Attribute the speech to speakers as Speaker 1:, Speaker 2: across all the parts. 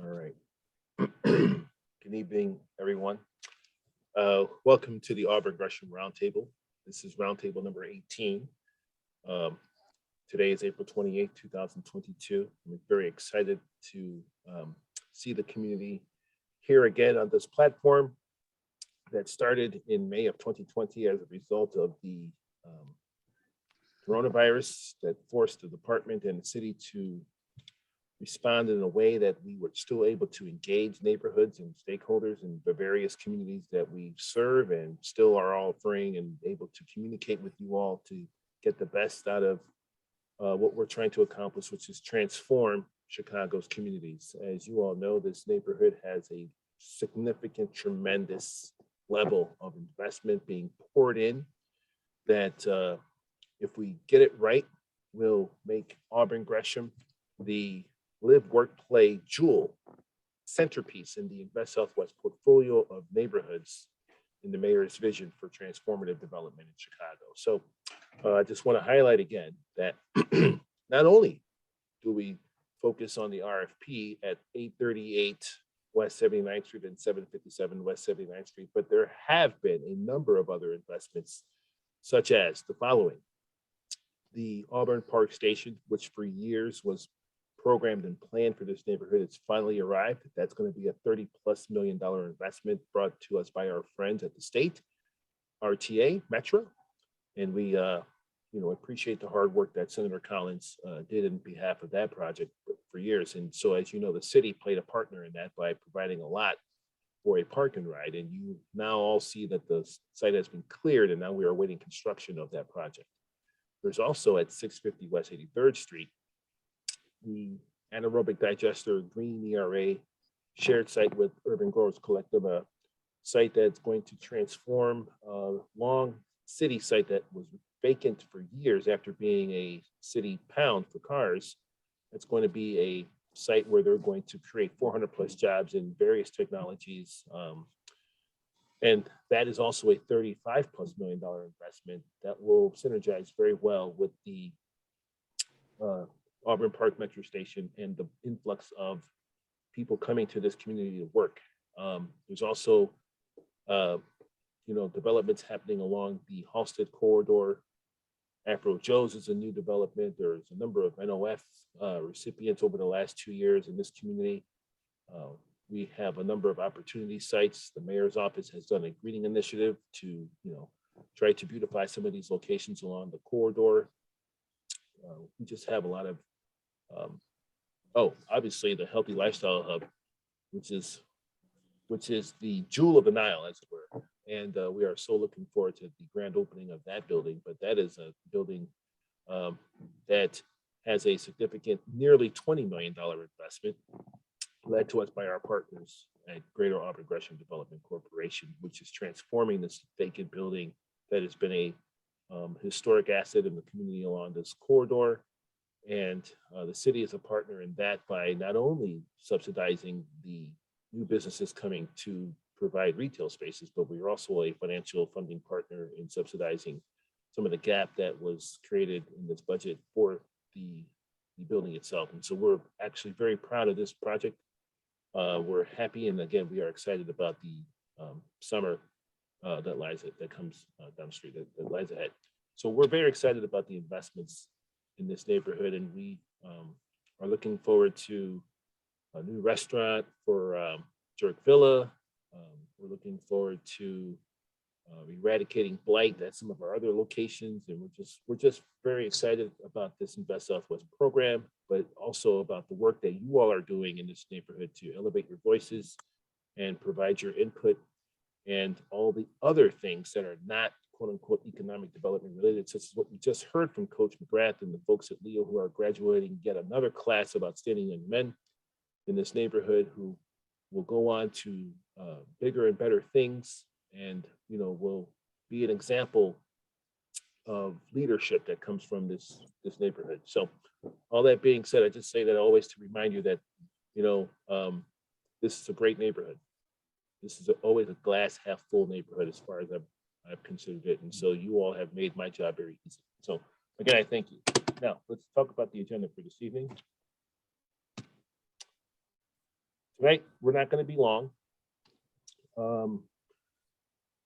Speaker 1: All right. Good evening, everyone. Welcome to the Auburn Gresham Roundtable. This is Roundtable number 18. Today is April 28th, 2022. I'm very excited to see the community here again on this platform that started in May of 2020 as a result of the coronavirus that forced the department and the city to respond in a way that we were still able to engage neighborhoods and stakeholders in the various communities that we serve, and still are all offering and able to communicate with you all to get the best out of what we're trying to accomplish, which is transform Chicago's communities. As you all know, this neighborhood has a significant, tremendous level of investment being poured in that if we get it right, will make Auburn Gresham the live, work, play jewel centerpiece in the Invest Southwest portfolio of neighborhoods in the mayor's vision for transformative development in Chicago. So I just want to highlight again that not only do we focus on the RFP at 838 West 79th Street and 757 West 79th Street, but there have been a number of other investments, such as the following: the Auburn Park Station, which for years was programmed and planned for this neighborhood, it's finally arrived. That's going to be a $30+ million investment brought to us by our friends at the state, RTA, Metro. And we appreciate the hard work that Senator Collins did in behalf of that project for years. And so, as you know, the city played a partner in that by providing a lot for a park and ride. And you now all see that the site has been cleared, and now we are awaiting construction of that project. There's also at 650 West 83rd Street, the anaerobic digester Green ERA shared site with Urban Growers Collective, a site that's going to transform a long city site that was vacant for years after being a city pound for cars. It's going to be a site where they're going to create 400+ jobs in various technologies. And that is also a $35+ million investment that will synergize very well with the Auburn Park Metro Station and the influx of people coming to this community to work. There's also, developments happening along the Halsted corridor. Afro Joe's is a new development. There's a number of NOF recipients over the last 2 years in this community. We have a number of opportunity sites. The mayor's office has done a greening initiative to, try to beautify some of these locations along the corridor. We just have a lot of, obviously the Healthy Lifestyle Hub, which is the jewel of the Nile, as it were. And we are so looking forward to the grand opening of that building. But that is a building that has a significant, nearly $20 million investment led to us by our partners at Greater Auburn Gresham Development Corporation, which is transforming this vacant building that has been a historic asset in the community along this corridor. And the city is a partner in that by not only subsidizing the new businesses coming to provide retail spaces, but we are also a financial funding partner in subsidizing some of the gap that was created in this budget for the building itself. And so we're actually very proud of this project. We're happy, and again, we are excited about the summer that comes down the street, that lies ahead. So we're very excited about the investments in this neighborhood, and we are looking forward to a new restaurant for Jerk Villa. We're looking forward to eradicating blight at some of our other locations, and we're just very excited about this Invest Southwest program, but also about the work that you all are doing in this neighborhood to elevate your voices and provide your input, and all the other things that are not quote unquote economic development related, such as what we just heard from Coach McGrath and the folks at Leo who are graduating yet another class of outstanding young men in this neighborhood who will go on to bigger and better things, and will be an example of leadership that comes from this neighborhood. So all that being said, I just say that always to remind you that this is a great neighborhood. This is always a glass half full neighborhood as far as I've considered it. And so you all have made my job very easy. So again, I thank you. Now let's talk about the agenda for this evening. Tonight, we're not going to be long. We're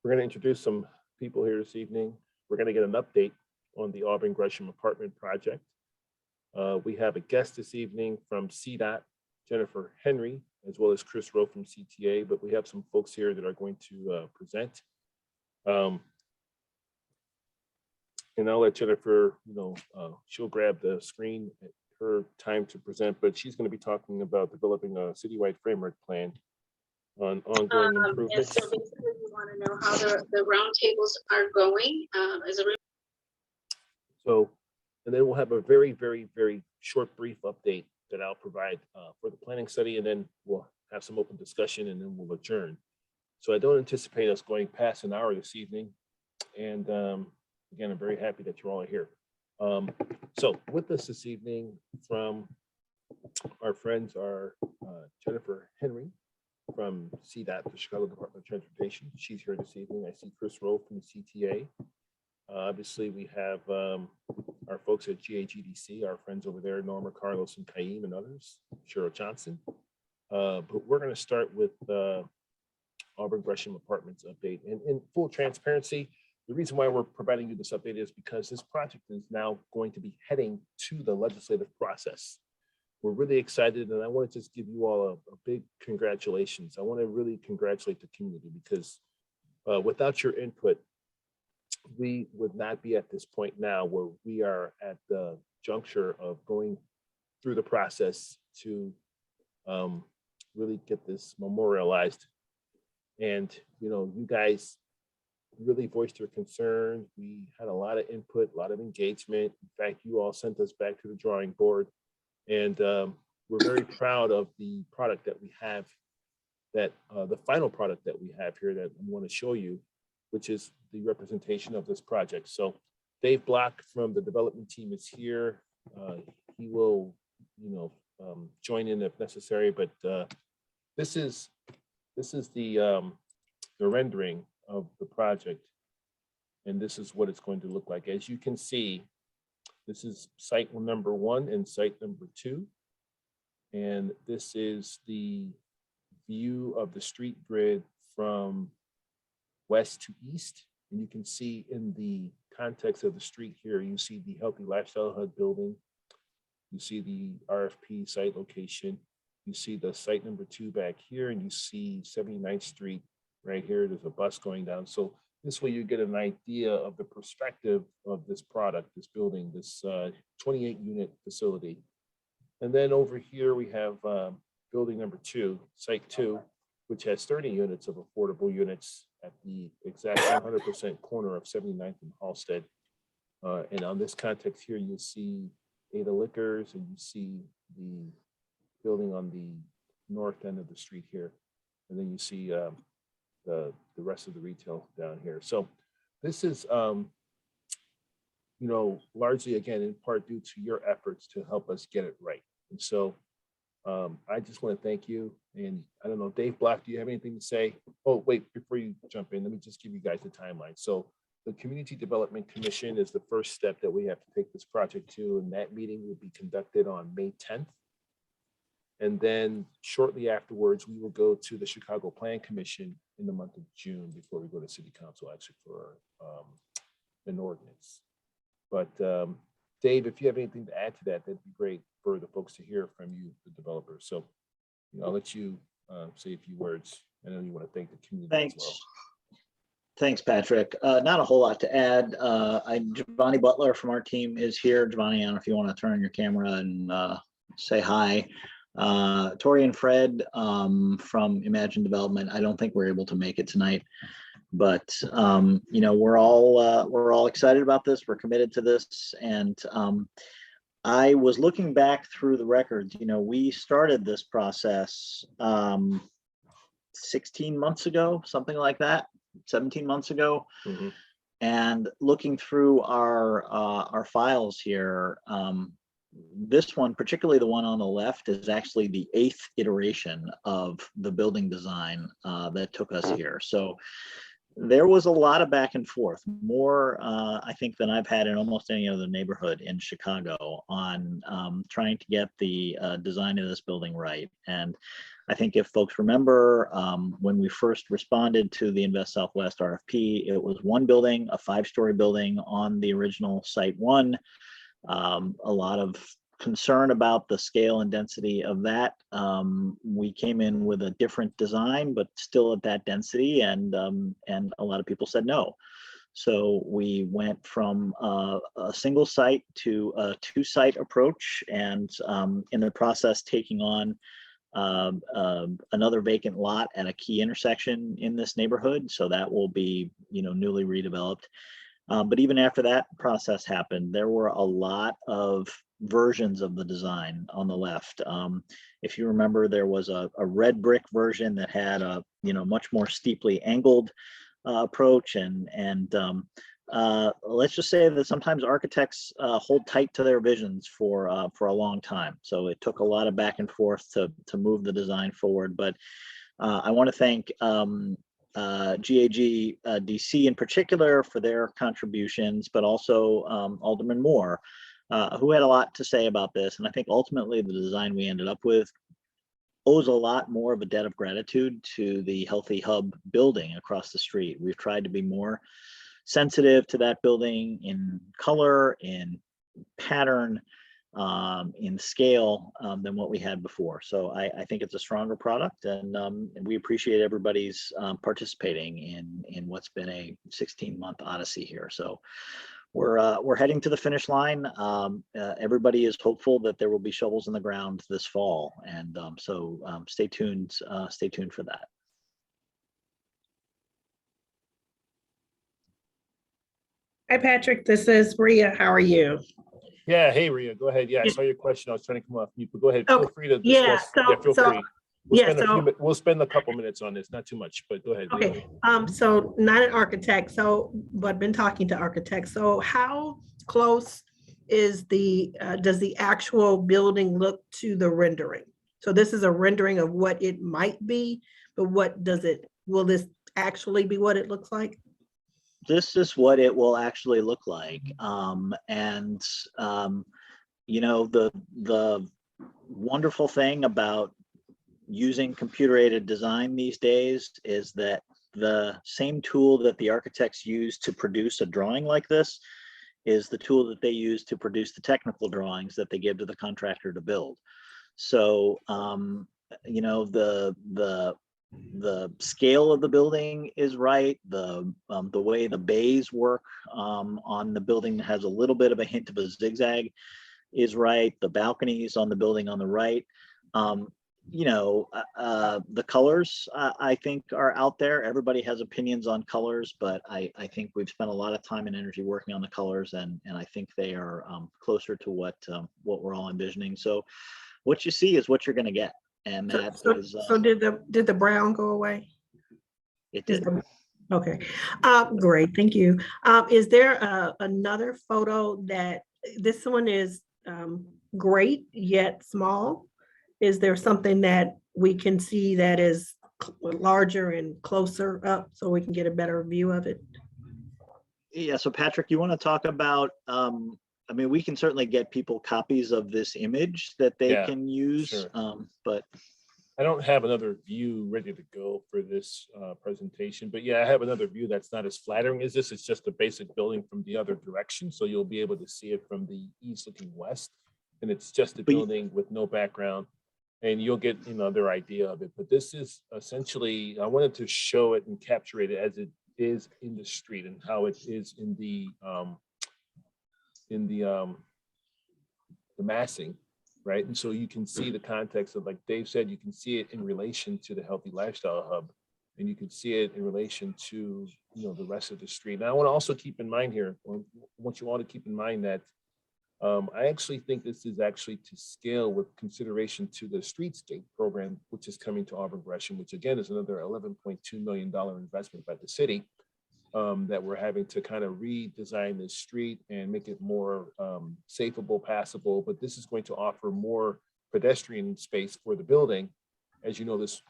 Speaker 1: going to introduce some people here this evening. We're going to get an update on the Auburn Gresham apartment project. We have a guest this evening from CDOT, Jennifer Henry, as well as Chris Rowe from CTA, but we have some folks here that are going to present. And I'll let Jennifer, she'll grab the screen at her time to present, but she's going to be talking about developing a citywide framework plan on ongoing improvements.
Speaker 2: And so basically we want to know how the roundtables are going
Speaker 1: And then we'll have a very, very, very short, brief update that I'll provide for the planning study, and then we'll have some open discussion, and then we'll adjourn. So I don't anticipate us going past an hour this evening. And again, I'm very happy that you're all here. So with us this evening from our friends are Jennifer Henry from CDOT, the Chicago Department of Transportation. She's here this evening. I see Chris Rowe from the CTA. Obviously, we have our folks at GAGDC, our friends over there, Norma, Carlos, and Kaim, and others, Cheryl Johnson. But we're going to start with Auburn Gresham Apartments update. And in full transparency, the reason why we're providing you this update is because this project is now going to be heading to the legislative process. We're really excited, and I want to just give you all a big congratulations. I want to really congratulate the community because without your input, we would not be at this point now where we are at the juncture of going through the process to really get this memorialized. And, you guys really voiced your concern. We had a lot of input, a lot of engagement. In fact, you all sent us back to the drawing board. And we're very proud of the product that we have, that the final product that we have here that I want to show you, which is the representation of this project. So Dave Block from the development team is here. He will, join in if necessary, but this is the rendering of the project. And this is what it's going to look like. As you can see, this is site number 1 and site number 2. And this is the view of the street grid from west to east. And you can see in the context of the street here, you see the Healthy Lifestyle HUD building. You see the RFP site location. You see the site number 2 back here, and you see 79th Street right here. There's a bus going down. So this way you get an idea of the perspective of this product, this building, this 28 unit facility. And then over here we have building number 2, site 2, which has 30 units of affordable units at the exact 100% corner of 79th and Halsted. And on this context here, you see Ada Liquors, and you see the building on the north end of the street here. And then you see the rest of the retail down here. So this is, largely, again, in part due to your efforts to help us get it right. And so I just want to thank you. And I don't know, Dave Block, do you have anything to say? Oh, wait, before you jump in, let me just give you guys the timeline. So the Community Development Commission is the first step that we have to take this project to, and that meeting will be conducted on May 10th. And then shortly afterwards, we will go to the Chicago Plan Commission in the month of June before we go to City Council actually for an ordinance. But Dave, if you have anything to add to that, that'd be great for the folks to hear from you, the developers. So I'll let you say a few words. I know you want to thank the community.
Speaker 3: Thanks.
Speaker 1: As well.
Speaker 3: Thanks, Patrick. Not a whole lot to add. Giovanni Butler from our team is here. Giovanni, I don't know if you want to turn on your camera and say hi. Tori and Fred from Imagine Development. I don't think we're able to make it tonight, but we're all excited about this. We're committed to this, and I was looking back through the records. We started this process 16 months ago, something like that, 17 months ago.
Speaker 1: Mm-hmm.
Speaker 3: And looking through our files here, this one, particularly the one on the left, is actually the 8th iteration of the building design that took us here. So There was a lot of back and forth, more I think than I've had in almost any other neighborhood in Chicago on trying to get the design of this building right. And I think if folks remember, when we first responded to the Invest Southwest RFP, it was one building, a 5-story building on the original site one. A lot of concern about the scale and density of that. We came in with a different design, but still at that density, and a lot of people said no. So we went from a single site to a 2-site approach, and in the process taking on another vacant lot at a key intersection in this neighborhood. So that will be, newly redeveloped. But even after that process happened, there were a lot of versions of the design on the left. If you remember, there was a red brick version that had a much more steeply angled approach, and let's just say that sometimes architects hold tight to their visions for a long time. So it took a lot of back and forth to move the design forward. But I want to thank GAG DC in particular for their contributions, but also Alderman Moore, who had a lot to say about this. And I think ultimately the design we ended up with owes a lot more of a debt of gratitude to the Healthy Hub building across the street. We've tried to be more sensitive to that building in color, in pattern, in scale than what we had before. So I think it's a stronger product, and we appreciate everybody's participating in what's been a 16-month odyssey here. So we're heading to the finish line. Everybody is hopeful that there will be shovels in the ground this fall, and so stay tuned. Stay tuned for that.
Speaker 4: Hi, Patrick. This is Rhea. How are you?
Speaker 1: Yeah, hey, Rhea, go ahead. Yeah, I saw your question. I was trying to come off mute, but go ahead. Feel
Speaker 4: Okay.
Speaker 1: free to
Speaker 4: Yeah,
Speaker 1: discuss. Feel free. We'll spend a couple minutes on this, not too much, but go ahead.
Speaker 4: Okay. So not an architect, but been talking to architects. So how close is does the actual building look to the rendering? So this is a rendering of what it might be, but will this actually be what it looks like?
Speaker 3: This is what it will actually look like. The wonderful thing about using computer-aided design these days is that the same tool that the architects use to produce a drawing like this is the tool that they use to produce the technical drawings that they give to the contractor to build. So, the scale of the building is right. The way the bays work on the building has a little bit of a hint of a zigzag is right. The balconies on the building on the right. The colors I think are out there. Everybody has opinions on colors, but I think we've spent a lot of time and energy working on the colors, and I think they are closer to what we're all envisioning. So what you see is what you're going to get. And that is.
Speaker 4: So did the brown go away?
Speaker 3: It did.
Speaker 4: Okay, great, thank you. Is there another photo that this one is great yet small? Is there something that we can see that is larger and closer up so we can get a better view of it?
Speaker 3: Yeah. So Patrick, you want to talk about? We can certainly get people copies of this image that they can use,
Speaker 1: sure.
Speaker 3: But
Speaker 1: I don't have another view ready to go for this presentation, but yeah, I have another view that's not as flattering as this. It's just a basic building from the other direction. So you'll be able to see it from the east looking west, and it's just a building with no background, and you'll get another idea of it. But this is essentially, I wanted to show it and capture it as it is in the street and how it is in the massing, right? And so you can see the context of, like Dave said, you can see it in relation to the Healthy Lifestyle Hub, and you can see it in relation to the rest of the street. Now, I want to also keep in mind here, I want you all to keep in mind that I actually think this is actually to scale with consideration to the Streetscape program, which is coming to Auburn Gresham, which again is another $11.2 million investment by the city. That we're having to kind of redesign this street and make it more safeable, passable, but this is going to offer more pedestrian space for the building as you know, this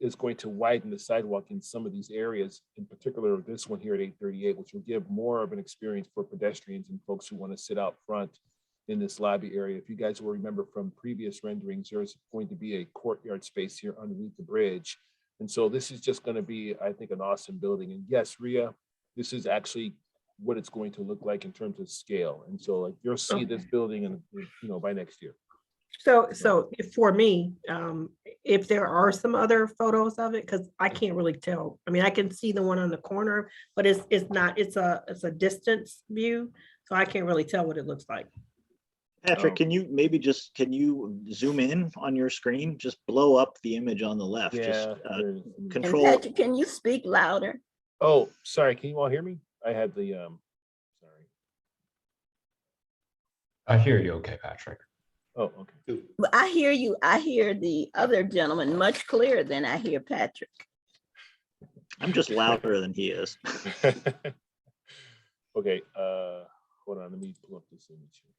Speaker 1: is going to widen the sidewalk in some of these areas, in particular this one here at 838, which will give more of an experience for pedestrians and folks who want to sit out front in this lobby area. If you guys will remember from previous renderings, there's going to be a courtyard space here underneath the bridge. And so this is just going to be, I think, an awesome building. And yes, Ria, this is actually what it's going to look like in terms of scale. And so like you'll see this building in, by next year.
Speaker 4: So for me, if there are some other photos of it, because I can't really tell. I mean, I can see the one on the corner, but it's a distance view, so I can't really tell what it looks like.
Speaker 3: Patrick, can you zoom in on your screen? Just blow up the image on the left.
Speaker 1: Yeah.
Speaker 3: Just
Speaker 5: And
Speaker 3: control.
Speaker 5: Patrick, can you speak louder?
Speaker 1: Oh, sorry. Can you all hear me? I had the, sorry.
Speaker 6: I hear you okay, Patrick.
Speaker 1: Oh, okay.
Speaker 5: But I hear you. I hear the other gentleman much clearer than I hear Patrick.
Speaker 3: I'm just louder than he is.
Speaker 1: Okay, hold on. Let me pull up this image here, guys.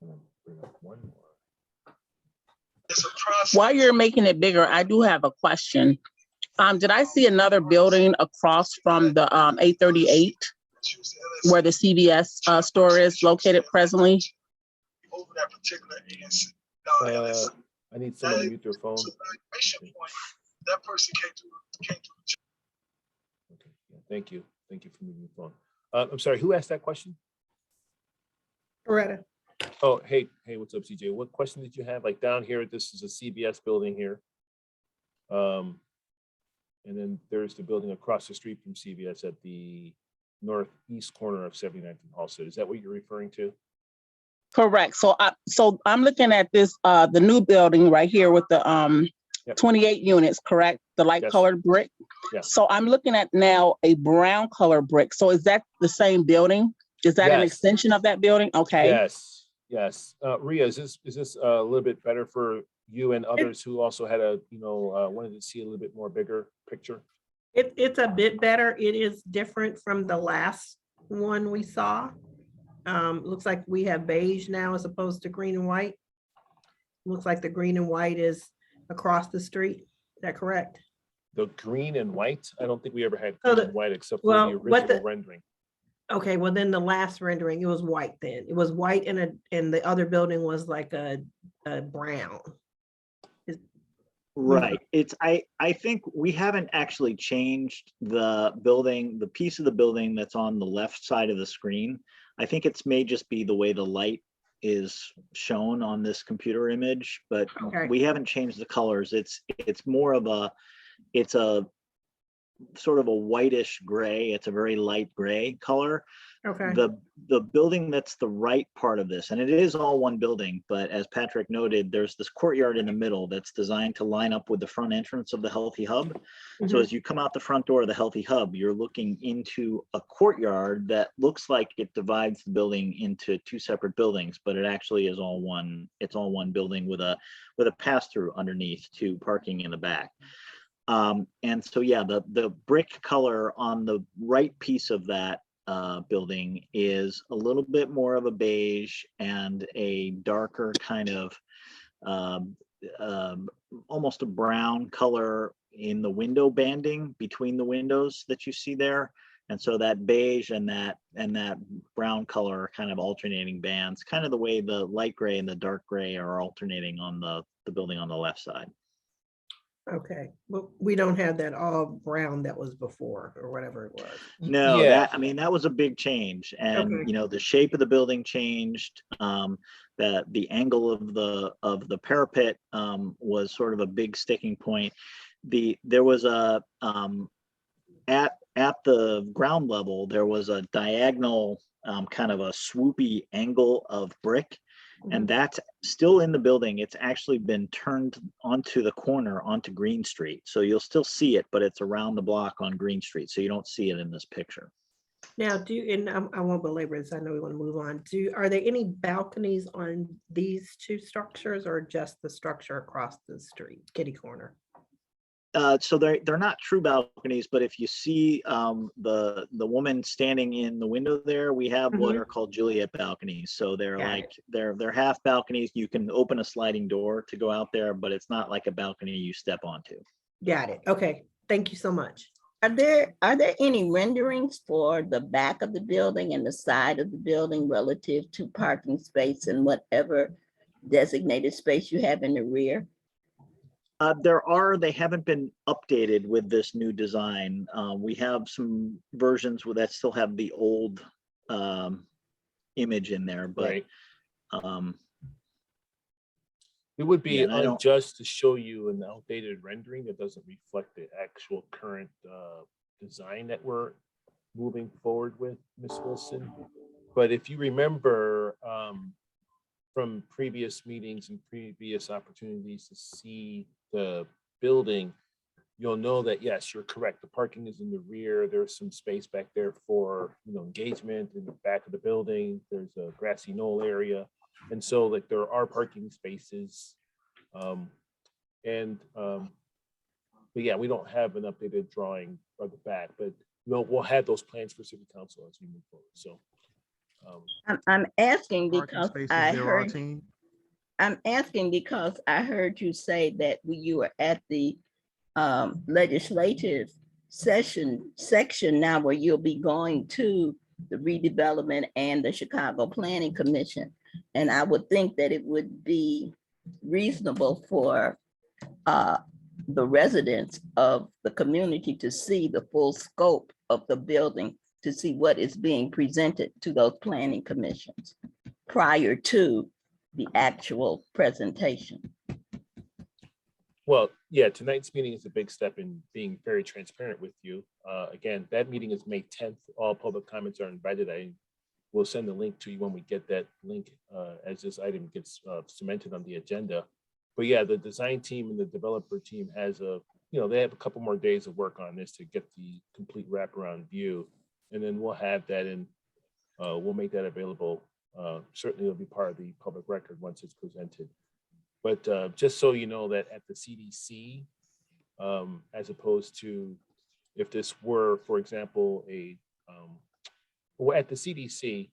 Speaker 1: I'm gonna bring up one more.
Speaker 7: While you're making it bigger, I do have a question. Did I see another building across from the 838 where the CVS store is located presently?
Speaker 8: Over that particular ANC.
Speaker 1: I need someone to mute their phone.
Speaker 8: That person came to
Speaker 1: Okay, yeah, thank you. Thank you for muting your phone. I'm sorry, who asked that question?
Speaker 4: Loretta.
Speaker 1: Oh, hey, what's up, CJ? What question did you have? Like down here, this is a CVS building here. And then there's the building across the street from CVS at the northeast corner of 79th and Halsted. Is that what you're referring to?
Speaker 7: Correct. So I'm looking at this, the new building right here with the 28 units, correct? The light colored brick.
Speaker 1: Yes.
Speaker 7: So I'm looking at now a brown color brick. So is that the same building? Is that an extension of that building? Okay.
Speaker 1: Yes. Ria, is this a little bit better for you and others who also had wanted to see a little bit more bigger picture?
Speaker 4: It's a bit better. It is different from the last one we saw. Looks like we have beige now as opposed to green and white. Looks like the green and white is across the street. Is that correct?
Speaker 1: The green and white? I don't think we ever had
Speaker 4: So
Speaker 1: green and white except for the original rendering.
Speaker 4: Okay, well then the last rendering, it was white then. It was white and the other building was like a brown.
Speaker 3: Right. I think we haven't actually changed the building, the piece of the building that's on the left side of the screen. I think it's may just be the way the light is shown on this computer image, but we haven't changed the colors. It's more of it's a sort of a whitish gray. It's a very light gray color.
Speaker 4: Okay.
Speaker 3: The building that's the right part of this, and it is all one building, but as Patrick noted, there's this courtyard in the middle that's designed to line up with the front entrance of the Healthy Hub. So as you come out the front door of the Healthy Hub, you're looking into a courtyard that looks like it divides the building into two separate buildings, but it actually is all one. It's all one building with a pass-through underneath to parking in the back. And so, yeah, the brick color on the right piece of that building is a little bit more of a beige and a darker kind of almost a brown color in the window banding between the windows that you see there. And so that beige and that brown color are kind of alternating bands, kind of the way the light gray and the dark gray are alternating on the building on the left side.
Speaker 4: Okay, well, we don't have that all brown that was before or whatever it was.
Speaker 3: No, that was a big change, and the shape of the building changed. The angle of the parapet was sort of a big sticking point. There was a at the ground level there was a diagonal kind of a swoopy angle of brick. And that's still in the building. It's actually been turned onto the corner onto Green Street. So you'll still see it, but it's around the block on Green Street. So you don't see it in this picture.
Speaker 4: Now, and I won't belabor this, I know we want to move on. Are there any balconies on these two structures or just the structure across the street, kitty corner?
Speaker 3: So they're not true balconies, but if you see the woman standing in the window there, we have what are called Juliet balconies. So they're
Speaker 4: Got
Speaker 3: like they're half balconies. You can open a sliding door to go out there, but it's not like a balcony you step onto.
Speaker 4: Got it. Okay. Thank you so much.
Speaker 5: Are there any renderings for the back of the building and the side of the building relative to parking space and whatever designated space you have in the rear?
Speaker 3: They haven't been updated with this new design. We have some versions that still have the old image in there, but
Speaker 1: Right.
Speaker 3: um,
Speaker 1: It would be
Speaker 3: Yeah, and I don't-
Speaker 1: unjust to show you an outdated rendering that doesn't reflect the actual current design that we're moving forward with, Ms. Wilson. But if you remember from previous meetings and previous opportunities to see the building, you'll know that, yes, you're correct. The parking is in the rear. There's some space back there for, engagement in the back of the building. There's a grassy knoll area. And so like there are parking spaces. But yeah, we don't have an updated drawing of the back, but we'll have those plans for city council as we move forward. So
Speaker 5: I'm asking
Speaker 9: Parking
Speaker 5: because
Speaker 9: spaces
Speaker 5: I
Speaker 9: there,
Speaker 5: heard,
Speaker 9: Artine?
Speaker 5: I'm asking because I heard you say that you were at the legislative section now where you'll be going to the redevelopment and the Chicago Planning Commission. And I would think that it would be reasonable for the residents of the community to see the full scope of the building, to see what is being presented to those planning commissions prior to the actual presentation.
Speaker 1: well, yeah, tonight's meeting is a big step in being very transparent with you. Again, that meeting is May 10th. All public comments are invited. I will send the link to you when we get that link as this item gets cemented on the agenda. But yeah, the design team and the developer team has they have a couple more days of work on this to get the complete wraparound view. And then we'll have that in, we'll make that available. Certainly it'll be part of the public record once it's presented. But just so you know that at the CDC, as opposed to if this were, for example, at the CDC,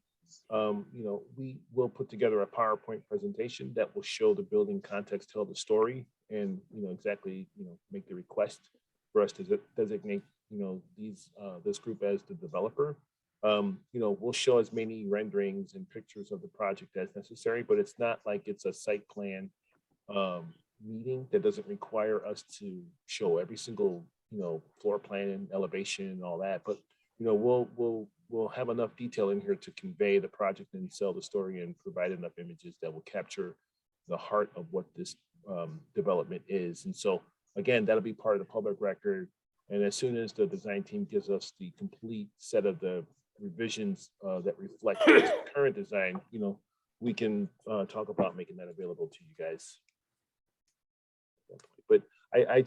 Speaker 1: we will put together a PowerPoint presentation that will show the building context, tell the story, and exactly make the request for us to designate this group as the developer. We'll show as many renderings and pictures of the project as necessary, but it's not like it's a site plan meeting that doesn't require us to show every single floor plan and elevation and all that. But we'll have enough detail in here to convey the project and sell the story and provide enough images that will capture the heart of what this development is. And so again, that'll be part of the public record. And as soon as the design team gives us the complete set of the revisions that reflect the current design, we can talk about making that available to you guys. But I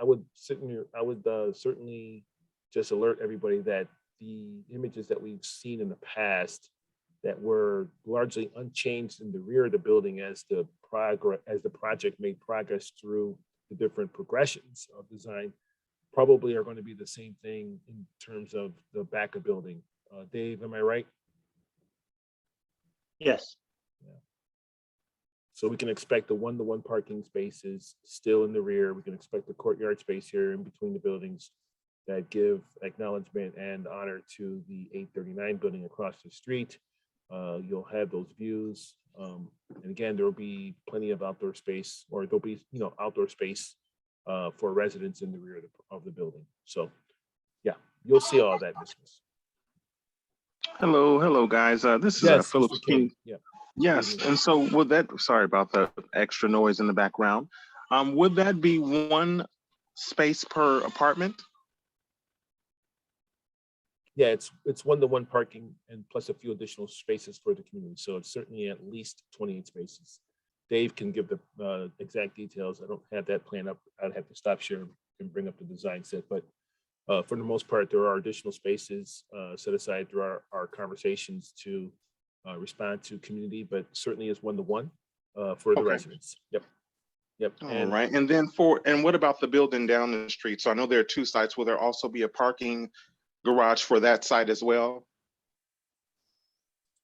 Speaker 1: would certainly just alert everybody that the images that we've seen in the past that were largely unchanged in the rear of the building as the project made progress through the different progressions of design probably are going to be the same thing in terms of the back of building. Dave, am I right?
Speaker 3: yes.
Speaker 1: Yeah. So we can expect the one-to-one parking spaces still in the rear. We can expect the courtyard space here in between the buildings that give acknowledgement and honor to the 839 building across the street. You'll have those views. And again, there will be plenty of outdoor space, or there'll be, outdoor space for residents in the rear of the building. So yeah, you'll see all that business.
Speaker 10: Hello, guys. This is Philip
Speaker 1: Mr. King.
Speaker 10: King.
Speaker 1: Yeah.
Speaker 10: Yes, and so would that, sorry about the extra noise in the background. Would that be one space per apartment?
Speaker 1: Yeah, it's one-to-one parking and plus a few additional spaces for the community. So it's certainly at least 28 spaces. Dave can give the exact details. I don't have that plan up. I'd have to stop share and bring up the design set, but For the most part, there are additional spaces set aside through our conversations to respond to community, but certainly is one-to-one for the
Speaker 10: Okay.
Speaker 1: residents. Yep. Yep.
Speaker 10: All right. And then what about the building down the street? So I know there are two sites. Will there also be a parking garage for that site as well?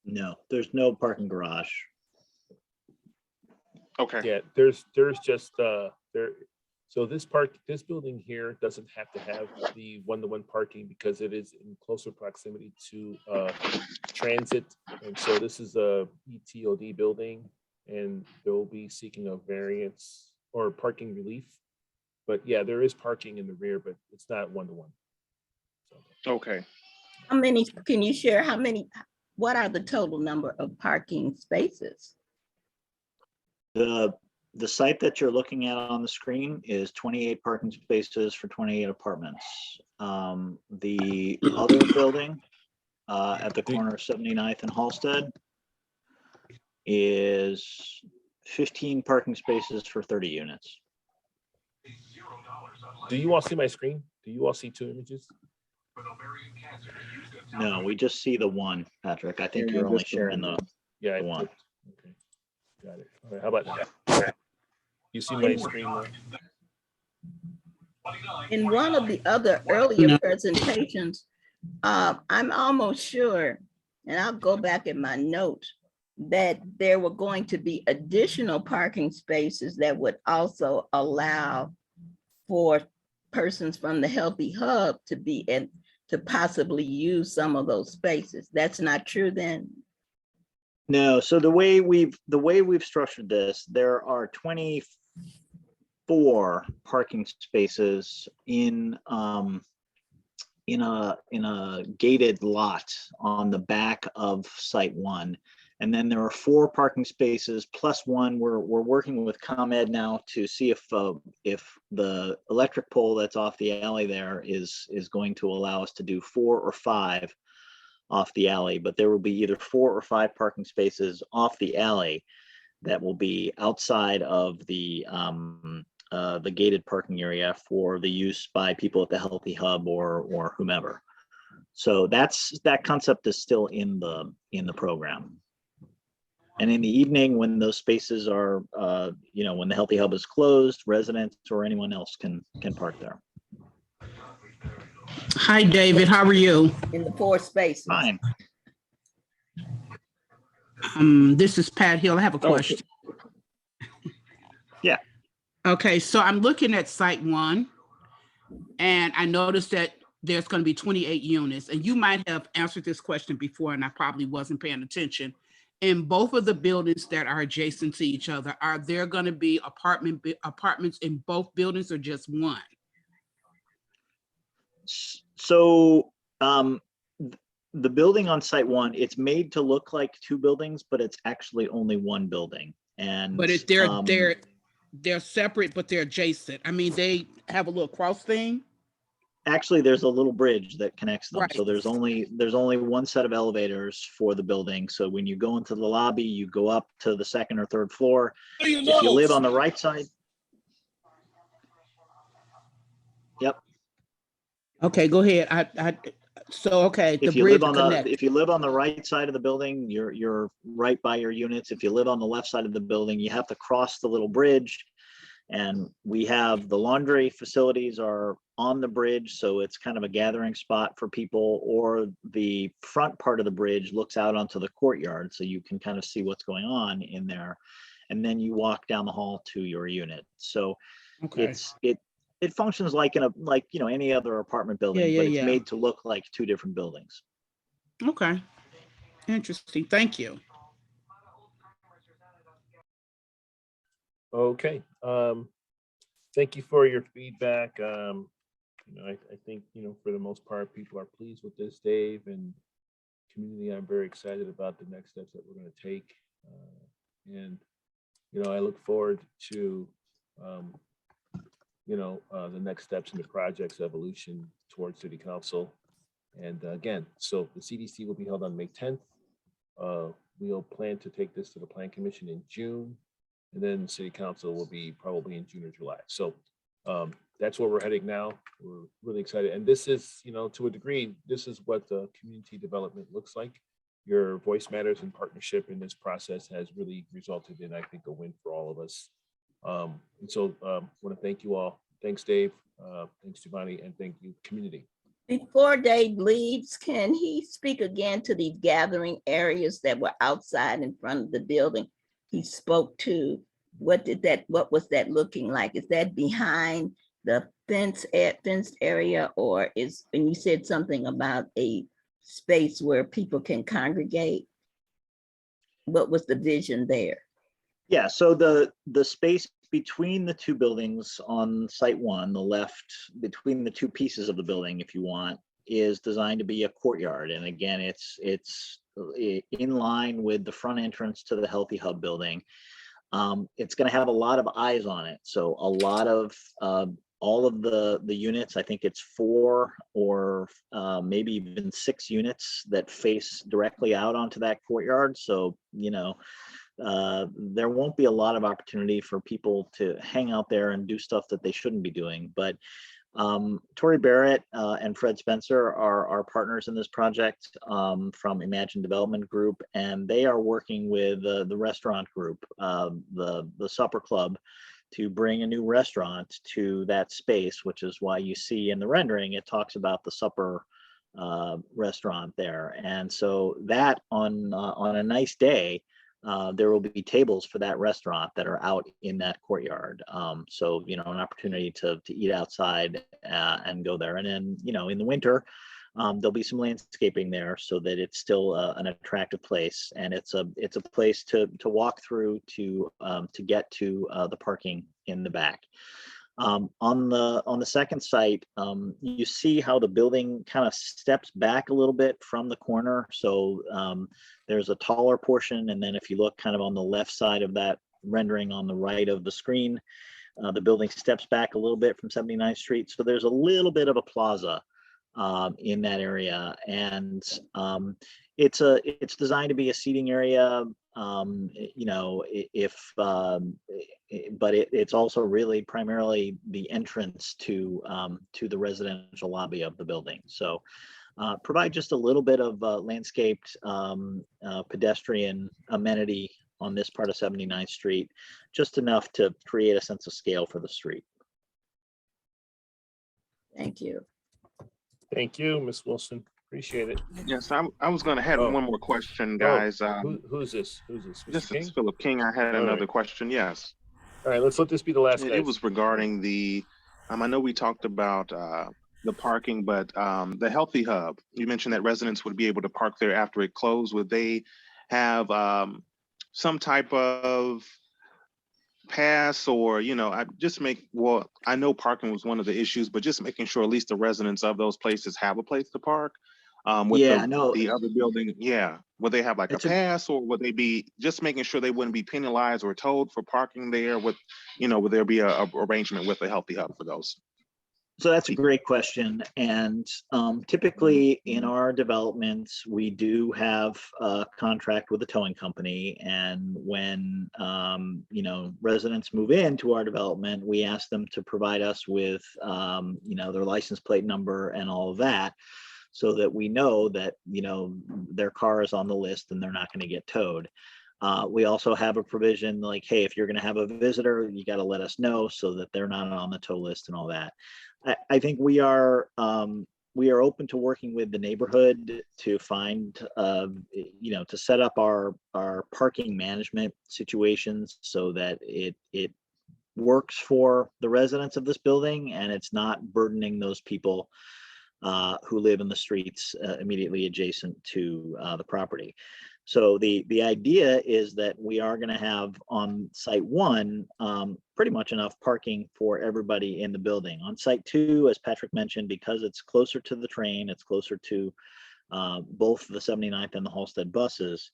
Speaker 3: No, there's no parking garage.
Speaker 10: Okay.
Speaker 1: Yeah, there's just there. So this building here doesn't have to have the one-to-one parking because it is in closer proximity to transit. And so this is a ETOD building, and they'll be seeking a variance or parking relief. But yeah, there is parking in the rear, but it's not one-to-one.
Speaker 10: Okay.
Speaker 5: How many, can you share how many, what are the total number of parking spaces?
Speaker 3: The site that you're looking at on the screen is 28 parking spaces for 28 apartments. The other building at the corner of 79th and Halsted is 15 parking spaces for 30 units.
Speaker 1: Do you all see my screen? Do you all see two images?
Speaker 3: No, we just see the one, Patrick. I think you're only sharing the
Speaker 1: Yeah,
Speaker 3: one.
Speaker 1: Okay, got it. All right, how about that? You see my screen now?
Speaker 5: In one of the other earlier presentations, I'm almost sure, and I'll go back in my notes, that there were going to be additional parking spaces that would also allow for persons from the Healthy Hub to be in, to possibly use some of those spaces. That's not true then?
Speaker 3: No, so the way we've structured this, there are 24 parking spaces in a gated lot on the back of Site 1. And then there are 4 parking spaces plus one. We're working with ComEd now to see if the electric pole that's off the alley there is going to allow us to do 4 or 5 off the alley. But there will be either 4 or 5 parking spaces off the alley that will be outside of the gated parking area for the use by people at the Healthy Hub or whomever. So that concept is still in the program. And in the evening, when those spaces are, when the Healthy Hub is closed, residents or anyone else can park there.
Speaker 7: Hi, David. How are you?
Speaker 5: In the 4 spaces?
Speaker 3: Fine.
Speaker 7: This is Pat Hill. I have a question.
Speaker 3: Yeah.
Speaker 7: Okay, so I'm looking at Site 1, and I noticed that there's going to be 28 units, and you might have answered this question before, and I probably wasn't paying attention. In both of the buildings that are adjacent to each other, are there going to be apartments in both buildings or just one?
Speaker 3: So the building on Site 1, it's made to look like 2 buildings, but it's actually only 1 building. And
Speaker 7: But they're separate, but they're adjacent. I mean, they have a little cross thing.
Speaker 3: actually, there's a little bridge that connects them.
Speaker 7: Right.
Speaker 3: So there's only one set of elevators for the building. So when you go into the lobby, you go up to the 2nd or 3rd floor. If you live on the right side. Yep.
Speaker 7: Okay, go ahead. Okay, the
Speaker 3: If you
Speaker 7: bridge
Speaker 3: live on
Speaker 7: connects.
Speaker 3: if you live on the right side of the building, you're right by your units. If you live on the left side of the building, you have to cross the little bridge. And we have the laundry facilities are on the bridge, so it's kind of a gathering spot for people, or the front part of the bridge looks out onto the courtyard, so you can kind of see what's going on in there. And then you walk down the hall to your unit. So
Speaker 7: Okay.
Speaker 3: it functions like any other apartment building, but it's made to look like 2 different buildings.
Speaker 7: Okay. Interesting. Thank you.
Speaker 1: Okay. Thank you for your feedback. I think, for the most part, people are pleased with this, Dave, and community. I'm very excited about the next steps that we're going to take. And I look forward to, the next steps in the project's evolution towards City Council. And again, so the CDC will be held on May 10th. We'll plan to take this to the Plan Commission in June. And then City Council will be probably in June or July. So that's where we're heading now. We're really excited. And this is, you know, to a degree, this is what the community development looks like. Your voice matters and partnership in this process has really resulted in, I think, a win for all of us. And so I want to thank you all. Thanks, Dave. Thanks, Giovanni, and thank you, community.
Speaker 5: Before Dave leaves, can he speak again to these gathering areas that were outside in front of the building? He spoke to, what was that looking like? Is that behind the fenced area, or and you said something about a space where people can congregate? What was the vision there?
Speaker 3: Yeah, so the space between the two buildings on site one, the left, between the two pieces of the building, if you want, is designed to be a courtyard. And again, it's in line with the front entrance to the Healthy Hub building. It's going to have a lot of eyes on it. So a lot of all of the units, I think it's 4 or maybe even 6 units that face directly out onto that courtyard. So, you know, there won't be a lot of opportunity for people to hang out there and do stuff that they shouldn't be doing. But Tori Barrett and Fred Spencer are our partners in this project from Imagine Development Group, and they are working with the restaurant group, the Supper Club, to bring a new restaurant to that space, which is why you see in the rendering, it talks about the supper restaurant there. And so that on a nice day, there will be tables for that restaurant that are out in that courtyard. So, you know, an opportunity to eat outside and go there. And then, you know, in the winter, there'll be some landscaping there so that it's still an attractive place. And it's a place to walk through to get to the parking in the back. On the second site, you see how the building kind of steps back a little bit from the corner. So there's a taller portion, and then if you look kind of on the left side of that rendering on the right of the screen, the building steps back a little bit from 79th Street. So there's a little bit of a plaza in that area, and it's designed to be a seating area. You know, but it's also really primarily the entrance to the residential lobby of the building. So provide just a little bit of landscaped pedestrian amenity on this part of 79th Street, just enough to create a sense of scale for the street.
Speaker 5: Thank you.
Speaker 1: Thank you, Ms. Wilson. Appreciate it.
Speaker 10: Yes, I was going to have one more question, guys.
Speaker 1: Who's this? Who's this? Mr.
Speaker 10: This
Speaker 1: King?
Speaker 10: is Philip King. I had another question. Yes.
Speaker 1: All right, let's let this be the last.
Speaker 10: It was regarding the, I know we talked about the parking, but the Healthy Hub, you mentioned that residents would be able to park there after it closed. Would they have some type of pass, or, you know, I know parking was one of the issues, but just making sure at least the residents of those places have a place to park. With the other building, would they have like a pass, or would they be just making sure they wouldn't be penalized or towed for parking there? With, you know, would there be a arrangement with the Healthy Hub for those?
Speaker 3: So that's a great question. And typically in our developments, we do have a contract with a towing company. And when, you know, residents move into our development, we ask them to provide us with, you know, their license plate number and all of that, so that we know that, you know, their car is on the list and they're not going to get towed. We also have a provision like, hey, if you're going to have a visitor, you got to let us know so that they're not on the tow list and all that. I think we are open to working with the neighborhood to find, you know, to set up our parking management situations so that it works for the residents of this building and it's not burdening those people who live in the streets immediately adjacent to the property. So the idea is that we are going to have on site one pretty much enough parking for everybody in the building. On site two, as Patrick mentioned, because it's closer to the train, it's closer to both the 79th and the Halsted buses.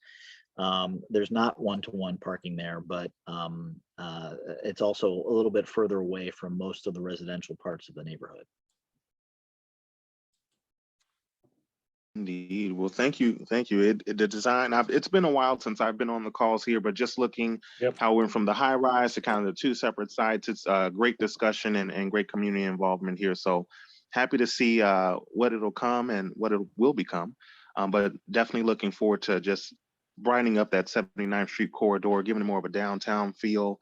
Speaker 3: There's not one-to-one parking there, but it's also a little bit further away from most of the residential parts of the neighborhood.
Speaker 10: Indeed. Well, thank you. Thank you. The design, it's been a while since I've been on the calls here, but just looking how we went from the high rise to kind of the two separate sites, it's a great discussion and great community involvement here. So happy to see what it'll come and what it will become. But definitely looking forward to just brightening up that 79th Street corridor, giving it more of a downtown feel.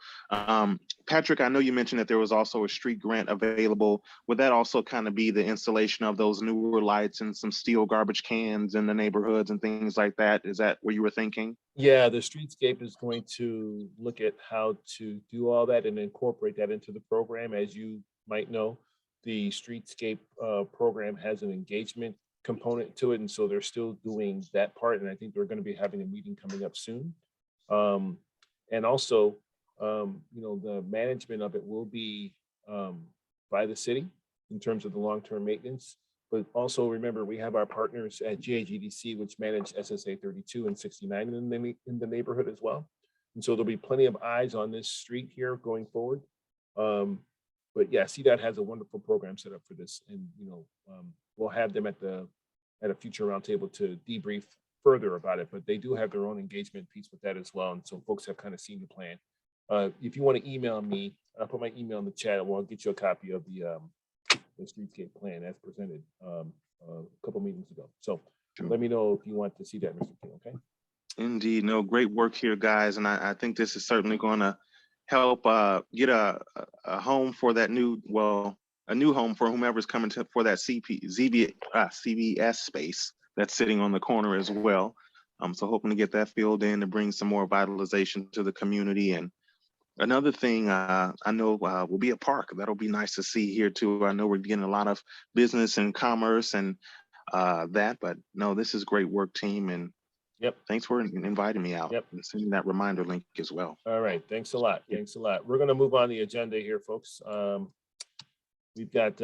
Speaker 10: Patrick, I know you mentioned that there was also a street grant available. Would that also kind of be the installation of those newer lights and some steel garbage cans in the neighborhoods and things like that? Is that what you were thinking?
Speaker 1: Yeah, the streetscape is going to look at how to do all that and incorporate that into the program. As you might know, the streetscape program has an engagement component to it, and so they're still doing that part. And I think they're going to be having a meeting coming up soon. And also, the management of it will be by the city in terms of the long-term maintenance. But also remember, we have our partners at GAGDC, which manage SSA 32 and 69 in the neighborhood as well. And so there'll be plenty of eyes on this street here going forward. But yeah, CDOT has a wonderful program set up for this, and we'll have them at a future roundtable to debrief further about it. But they do have their own engagement piece with that as well, and so folks have kind of seen the plan. If you want to email me, I'll put my email in the chat, and we'll get you a copy of the streetscape plan as presented a couple meetings ago. So let me know if you want to see that, Mr. King. Okay.
Speaker 10: Indeed. No, great work here, guys, and I think this is certainly going to help get a home for that new home for whomever's coming for that CVS space that's sitting on the corner as well. So hoping to get that filled in to bring some more vitalization to the community. And another thing I know will be a park. That'll be nice to see here too. I know we're getting a lot of business and commerce and but no, this is great work, team. And thanks for inviting me out and sending that reminder link as well.
Speaker 1: All right. Thanks a lot. Thanks a lot. We're going to move on the agenda here, folks. We've got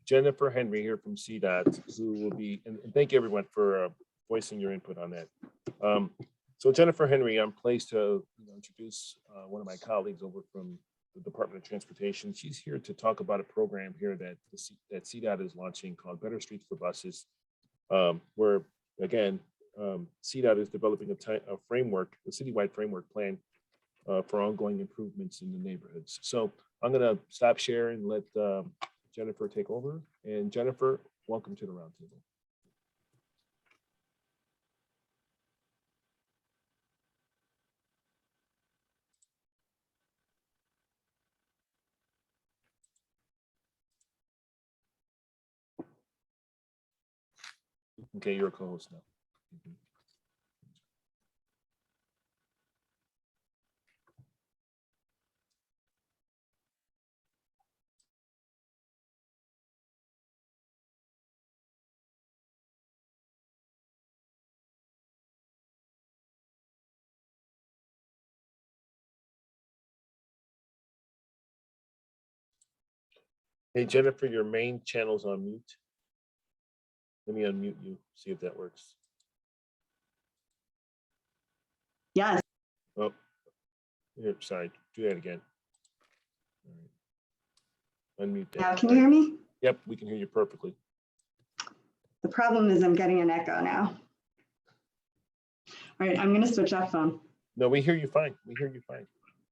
Speaker 1: Jennifer Henry here from CDOT, who will be, and thank you everyone for voicing your input on that. So Jennifer Henry, I'm pleased to introduce one of my colleagues over from the Department of Transportation. She's here to talk about a program here that CDOT is launching called Better Streets for Buses, where again, CDOT is developing a framework, a citywide framework plan for ongoing improvements in the neighborhoods. So I'm going to stop sharing and let Jennifer take over. And Jennifer, welcome to the roundtable. Okay, you're a co-host now. Hey, Jennifer, your main channel's on mute. Let me unmute you, see if that works.
Speaker 9: Yes.
Speaker 1: Oh, here, sorry, do that again. All right. Unmute that.
Speaker 9: Now, can you hear me?
Speaker 1: Yep, we can hear you perfectly.
Speaker 9: The problem is I'm getting an echo now. All right, I'm going to switch off phone.
Speaker 1: No, we hear you fine. We hear you fine.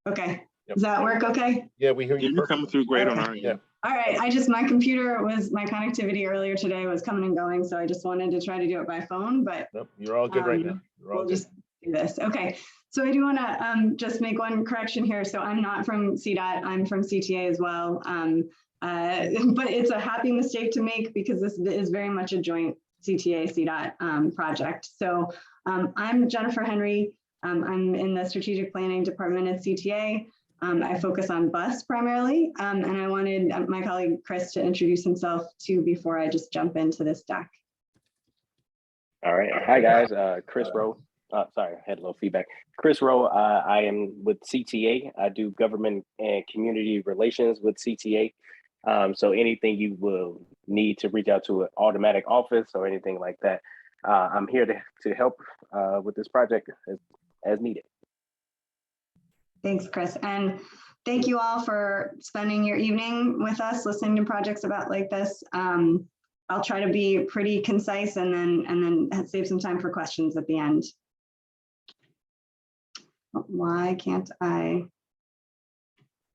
Speaker 9: Okay.
Speaker 1: Yep.
Speaker 9: Does that work okay?
Speaker 1: Yeah, we hear you.
Speaker 10: You're coming through great on our end.
Speaker 1: Yeah.
Speaker 9: All right, my connectivity earlier today was coming and going, so I just wanted to try to do it by phone, but
Speaker 1: nope, you're all good right now. You're all
Speaker 9: we'll
Speaker 1: good.
Speaker 9: Just do this. Okay, so I do want to just make one correction here. So I'm not from CDOT, I'm from CTA as well. But it's a happy mistake to make because this is very much a joint CTA-CDOT project. So I'm Jennifer Henry. I'm in the strategic planning department at CTA. I focus on bus primarily, and I wanted my colleague Chris to introduce himself too before I just jump into this deck.
Speaker 11: All right. Hi, guys. Chris Rowe. Sorry, I had a little feedback. Chris Rowe, I am with CTA. I do government and community relations with CTA. So anything you will need to reach out to an automatic office or anything like that, I'm here to help with this project as needed.
Speaker 9: Thanks, Chris. And thank you all for spending your evening with us, listening to projects like this. I'll try to be pretty concise and then save some time for questions at the end. Why can't I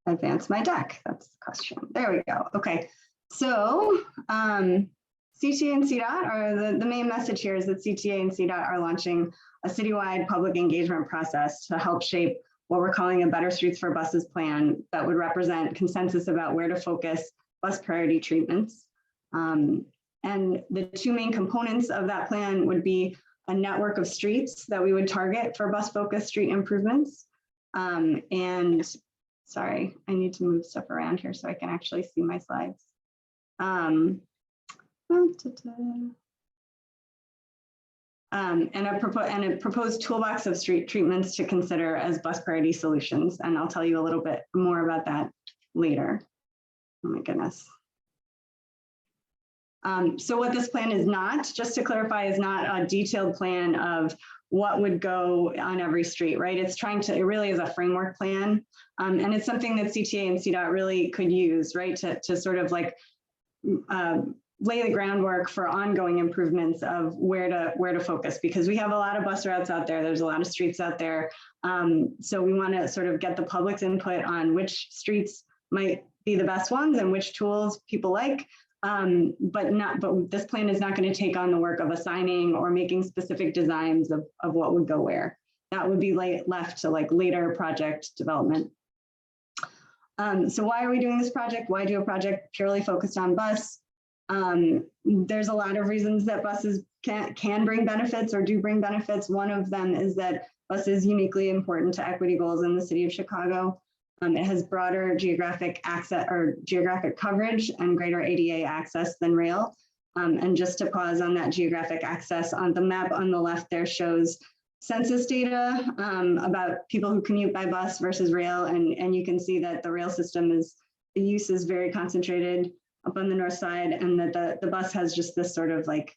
Speaker 9: advance my deck? That's the question. There we go. Okay. So CTA and CDOT are the main message here is that CTA and CDOT are launching a citywide public engagement process to help shape what we're calling a Better Streets for Buses plan that would represent consensus about where to focus bus priority treatments. And the two main components of that plan would be a network of streets that we would target for bus focused street improvements. And sorry, I need to move stuff around here so I can actually see my slides. And a proposed toolbox of street treatments to consider as bus priority solutions. And I'll tell you a little bit more about that later. Oh my goodness. So what this plan is not, just to clarify, is not a detailed plan of what would go on every street, right? It's trying to, it really is a framework plan. And it's something that CTA and CDOT really could use, right? To sort of like lay the groundwork for ongoing improvements of where to focus, because we have a lot of bus routes out there. There's a lot of streets out there. So we want to sort of get the public's input on which streets might be the best ones and which tools people like. But this plan is not going to take on the work of assigning or making specific designs of what would go where. That would be left to like later project development. So why are we doing this project? Why do a project purely focused on bus? There's a lot of reasons that buses can bring benefits or do bring benefits. One of them is that bus is uniquely important to equity goals in the city of Chicago. It has broader geographic access or geographic coverage and greater ADA access than rail. And just to pause on that geographic access, on the map on the left there shows census data about people who commute by bus versus rail. And you can see that the rail system the use is very concentrated up on the north side, and that the bus has just this sort of like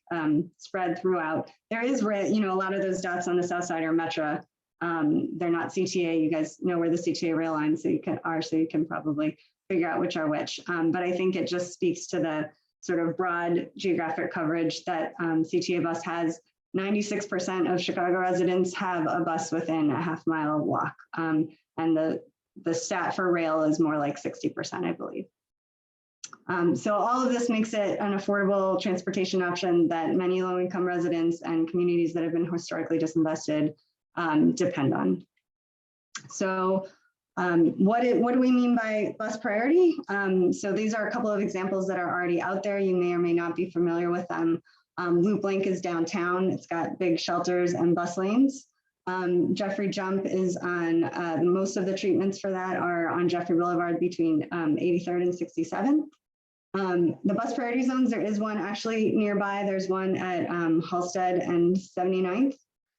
Speaker 9: spread throughout. There is, a lot of those dots on the south side are Metro. They're not CTA. You guys know where the CTA rail lines so you can probably figure out which are which. But I think it just speaks to the sort of broad geographic coverage that CTA bus has. 96% of Chicago residents have a bus within a half-mile walk. And the stat for rail is more like 60%, I believe. So all of this makes it an affordable transportation option that many low-income residents and communities that have been historically disinvested depend on. So what do we mean by bus priority? So these are a couple of examples that are already out there. You may or may not be familiar with them. Loop Link is downtown. It's got big shelters and bus lanes. Jeffrey Jump is on, most of the treatments for that are on Jeffrey Boulevard between 83rd and 67th. The bus priority zones, there is one actually nearby. There's one at Halsted and 79th.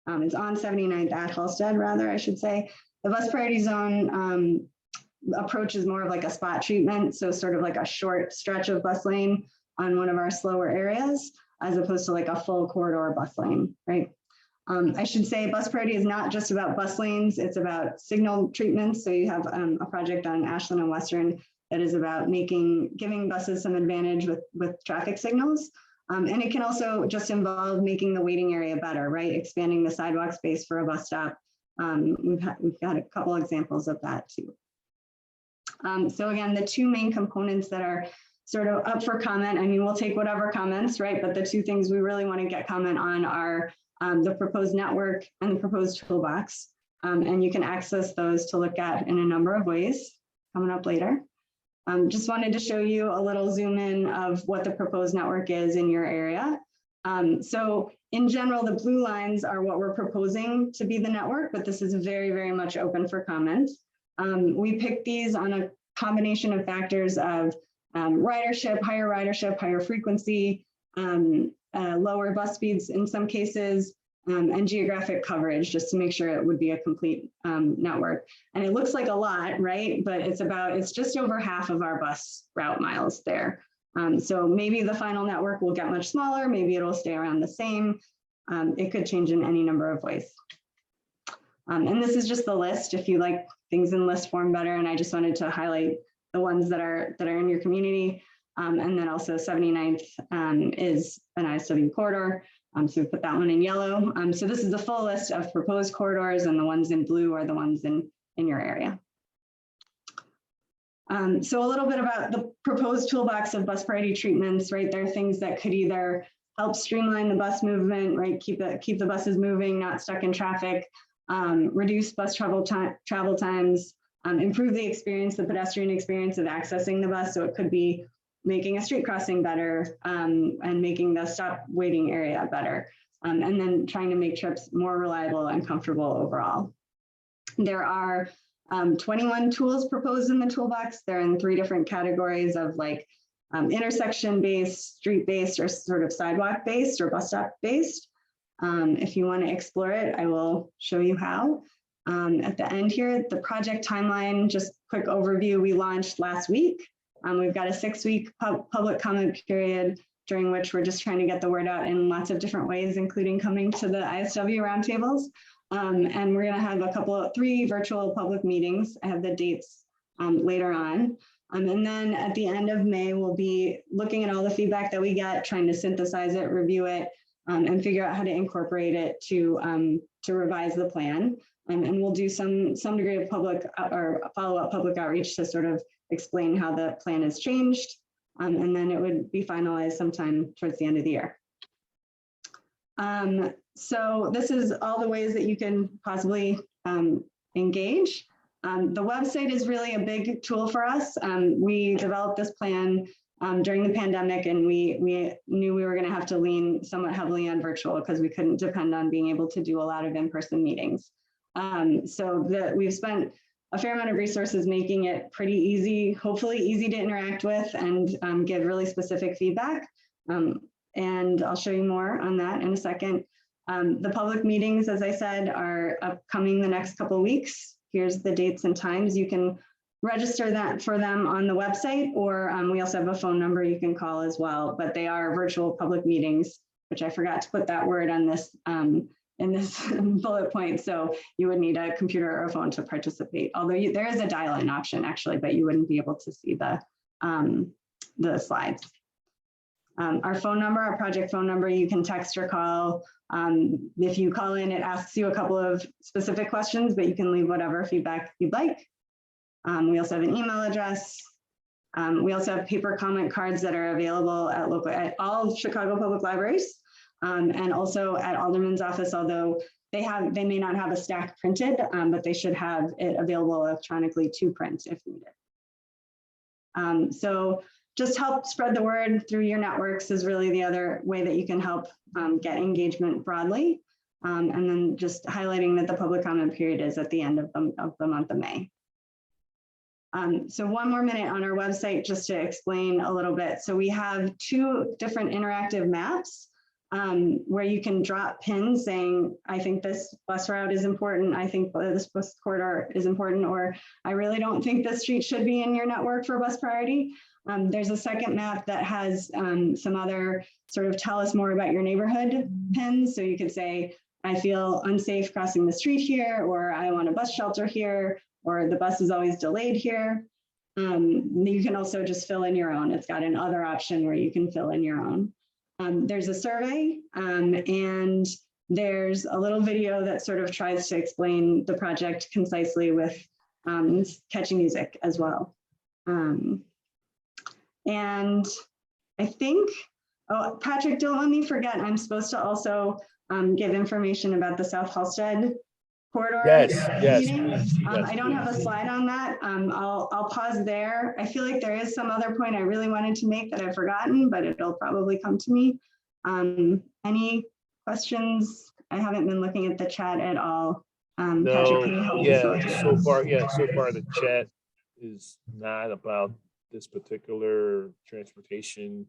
Speaker 9: It's on 79th at Halsted, rather, I should say. The bus priority zone approach is more of like a spot treatment. So sort of like a short stretch of bus lane on one of our slower areas, as opposed to like a full corridor bus lane, right? I should say bus priority is not just about bus lanes, it's about signal treatments. So you have a project on Ashland and Western that is about giving buses some advantage with traffic signals. And it can also just involve making the waiting area better, right? Expanding the sidewalk space for a bus stop. We've got a couple examples of that too. So again, the two main components that are sort of up for comment, I mean, we'll take whatever comments, right? But the two things we really want to get comment on are the proposed network and the proposed toolbox. And you can access those to look at in a number of ways coming up later. Just wanted to show you a little zoom in of what the proposed network is in your area. So in general, the blue lines are what we're proposing to be the network, but this is very, very much open for comment. We picked these on a combination of factors of ridership, higher frequency, lower bus speeds in some cases, and geographic coverage, just to make sure it would be a complete network. And it looks like a lot, right? But it's just over half of our bus route miles there. So maybe the final network will get much smaller, maybe it'll stay around the same. It could change in any number of ways. And this is just the list if you like things in list form better. And I just wanted to highlight the ones that are in your community. And then also 79th is an ISW corridor. So we put that one in yellow. So this is the full list of proposed corridors, and the ones in blue are the ones in your area. So a little bit about the proposed toolbox of bus priority treatments, right? There are things that could either help streamline the bus movement, right? Keep the buses moving, not stuck in traffic, reduce bus travel times, improve the experience, the pedestrian experience of accessing the bus. So it could be making a street crossing better, and making the stop waiting area better. And then trying to make trips more reliable and comfortable overall. There are 21 tools proposed in the toolbox. They're in 3 different categories of like intersection-based, street-based, or sort of sidewalk-based or bus stop-based. If you want to explore it, I will show you how. At the end here, the project timeline, just quick overview, we launched last week. We've got a 6-week public comment period during which we're just trying to get the word out in lots of different ways, including coming to the ISW roundtables. And we're going to have 3 virtual public meetings. I have the dates later on. And then at the end of May, we'll be looking at all the feedback that we get, trying to synthesize it, review it, and figure out how to incorporate it to revise the plan. And we'll do some degree of public or follow-up public outreach to sort of explain how the plan has changed. And then it would be finalized sometime towards the end of the year. So this is all the ways that you can possibly engage. The website is really a big tool for us. We developed this plan during the pandemic, and we knew we were going to have to lean somewhat heavily on virtual because we couldn't depend on being able to do a lot of in-person meetings. So we've spent a fair amount of resources making it pretty easy, hopefully easy to interact with and give really specific feedback. And I'll show you more on that in a second. The public meetings, as I said, are upcoming the next couple of weeks. Here's the dates and times. You can register that for them on the website, or we also have a phone number you can call as well, but they are virtual public meetings, which I forgot to put that word on this in this bullet point. So you would need a computer or a phone to participate. Although there is a dial-in option actually, but you wouldn't be able to see the slides. Our phone number, our project phone number, you can text or call. If you call in, it asks you a couple of specific questions, but you can leave whatever feedback you'd like. We also have an email address. We also have paper comment cards that are available at all Chicago public libraries, and also at Alderman's office, although they may not have a stack printed, but they should have it available electronically to print if needed. So just help spread the word through your networks is really the other way that you can help get engagement broadly. And then just highlighting that the public comment period is at the end of the month of May. So one more minute on our website just to explain a little bit. So we have 2 different interactive maps where you can drop pins saying, I think this bus route is important, I think this bus corridor is important, or I really don't think this street should be in your network for bus priority. There's a second map that has some other sort of tell us more about your neighborhood pins. So you could say, I feel unsafe crossing the street here, or I want a bus shelter here, or the bus is always delayed here. You can also just fill in your own. It's got an other option where you can fill in your own. There's a survey and there's a little video that sort of tries to explain the project concisely with catchy music as well. And I think, oh, Patrick, don't let me forget, I'm supposed to also give information about the South Halsted corridor.
Speaker 1: Yes,
Speaker 9: meeting.
Speaker 1: please. Yes,
Speaker 9: I don't have a slide on that. I'll pause there. I feel like there is some other point I really wanted to make that I've forgotten, but it'll probably come to me. Any questions? I haven't been looking at the chat at all. Patrick, can you help me
Speaker 1: so far the chat is not about this particular transportation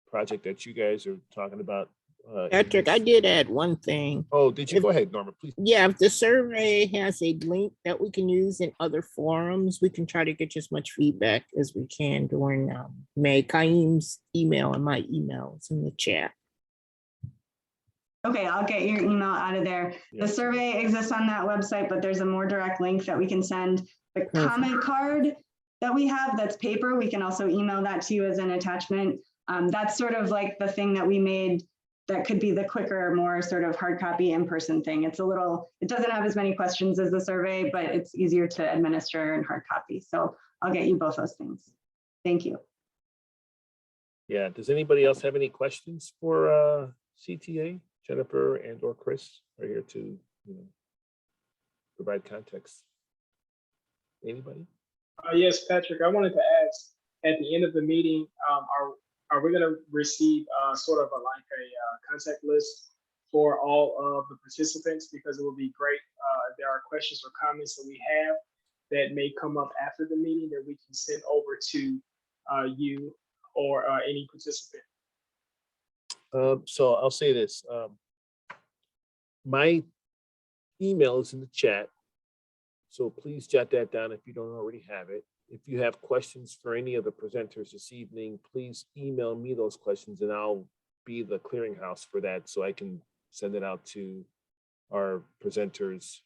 Speaker 1: project that you guys are talking about.
Speaker 12: Patrick, I did add one thing.
Speaker 1: Oh, did you? Go ahead, Norma, please.
Speaker 12: Yeah, if the survey has a link that we can use in other forums, we can try to get as much feedback as we can during May. Kaim's email and my emails in the chat.
Speaker 9: Okay, I'll get your email out of there.
Speaker 1: Yeah.
Speaker 9: The survey exists on that website, but there's a more direct link that we can send. The comment card that we have that's paper. We can also email that to you as an attachment. That's sort of like the thing that we made that could be the quicker, more sort of hard copy in-person thing. It doesn't have as many questions as the survey, but it's easier to administer in hard copy. So I'll get you both those things. Thank you.
Speaker 1: Yeah, does anybody else have any questions for CTA? Jennifer and or Chris are here to provide context. Anybody?
Speaker 13: Yes, Patrick, I wanted to ask, at the end of the meeting, are we going to receive sort of a contact list for all of the participants? Because it would be great if there are questions or comments that we have that may come up after the meeting that we can send over to you or any participant.
Speaker 1: So I'll say this. My email is in the chat, so please jot that down if you don't already have it. If you have questions for any of the presenters this evening, please email me those questions and I'll be the clearinghouse for that, so I can send it out to our presenters,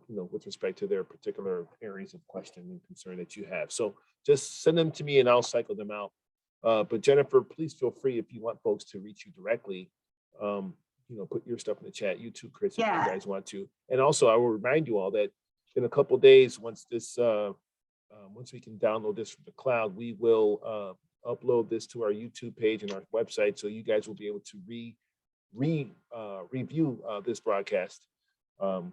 Speaker 1: with respect to their particular areas of question and concern that you have. So just send them to me and I'll cycle them out. But Jennifer, please feel free, if you want folks to reach you directly, put your stuff in the chat. You too, Chris, if you guys want to. And also, I will remind you all that in a couple of days, once we can download this from the cloud, we will upload this to our YouTube page and our website, so you guys will be able to review this broadcast at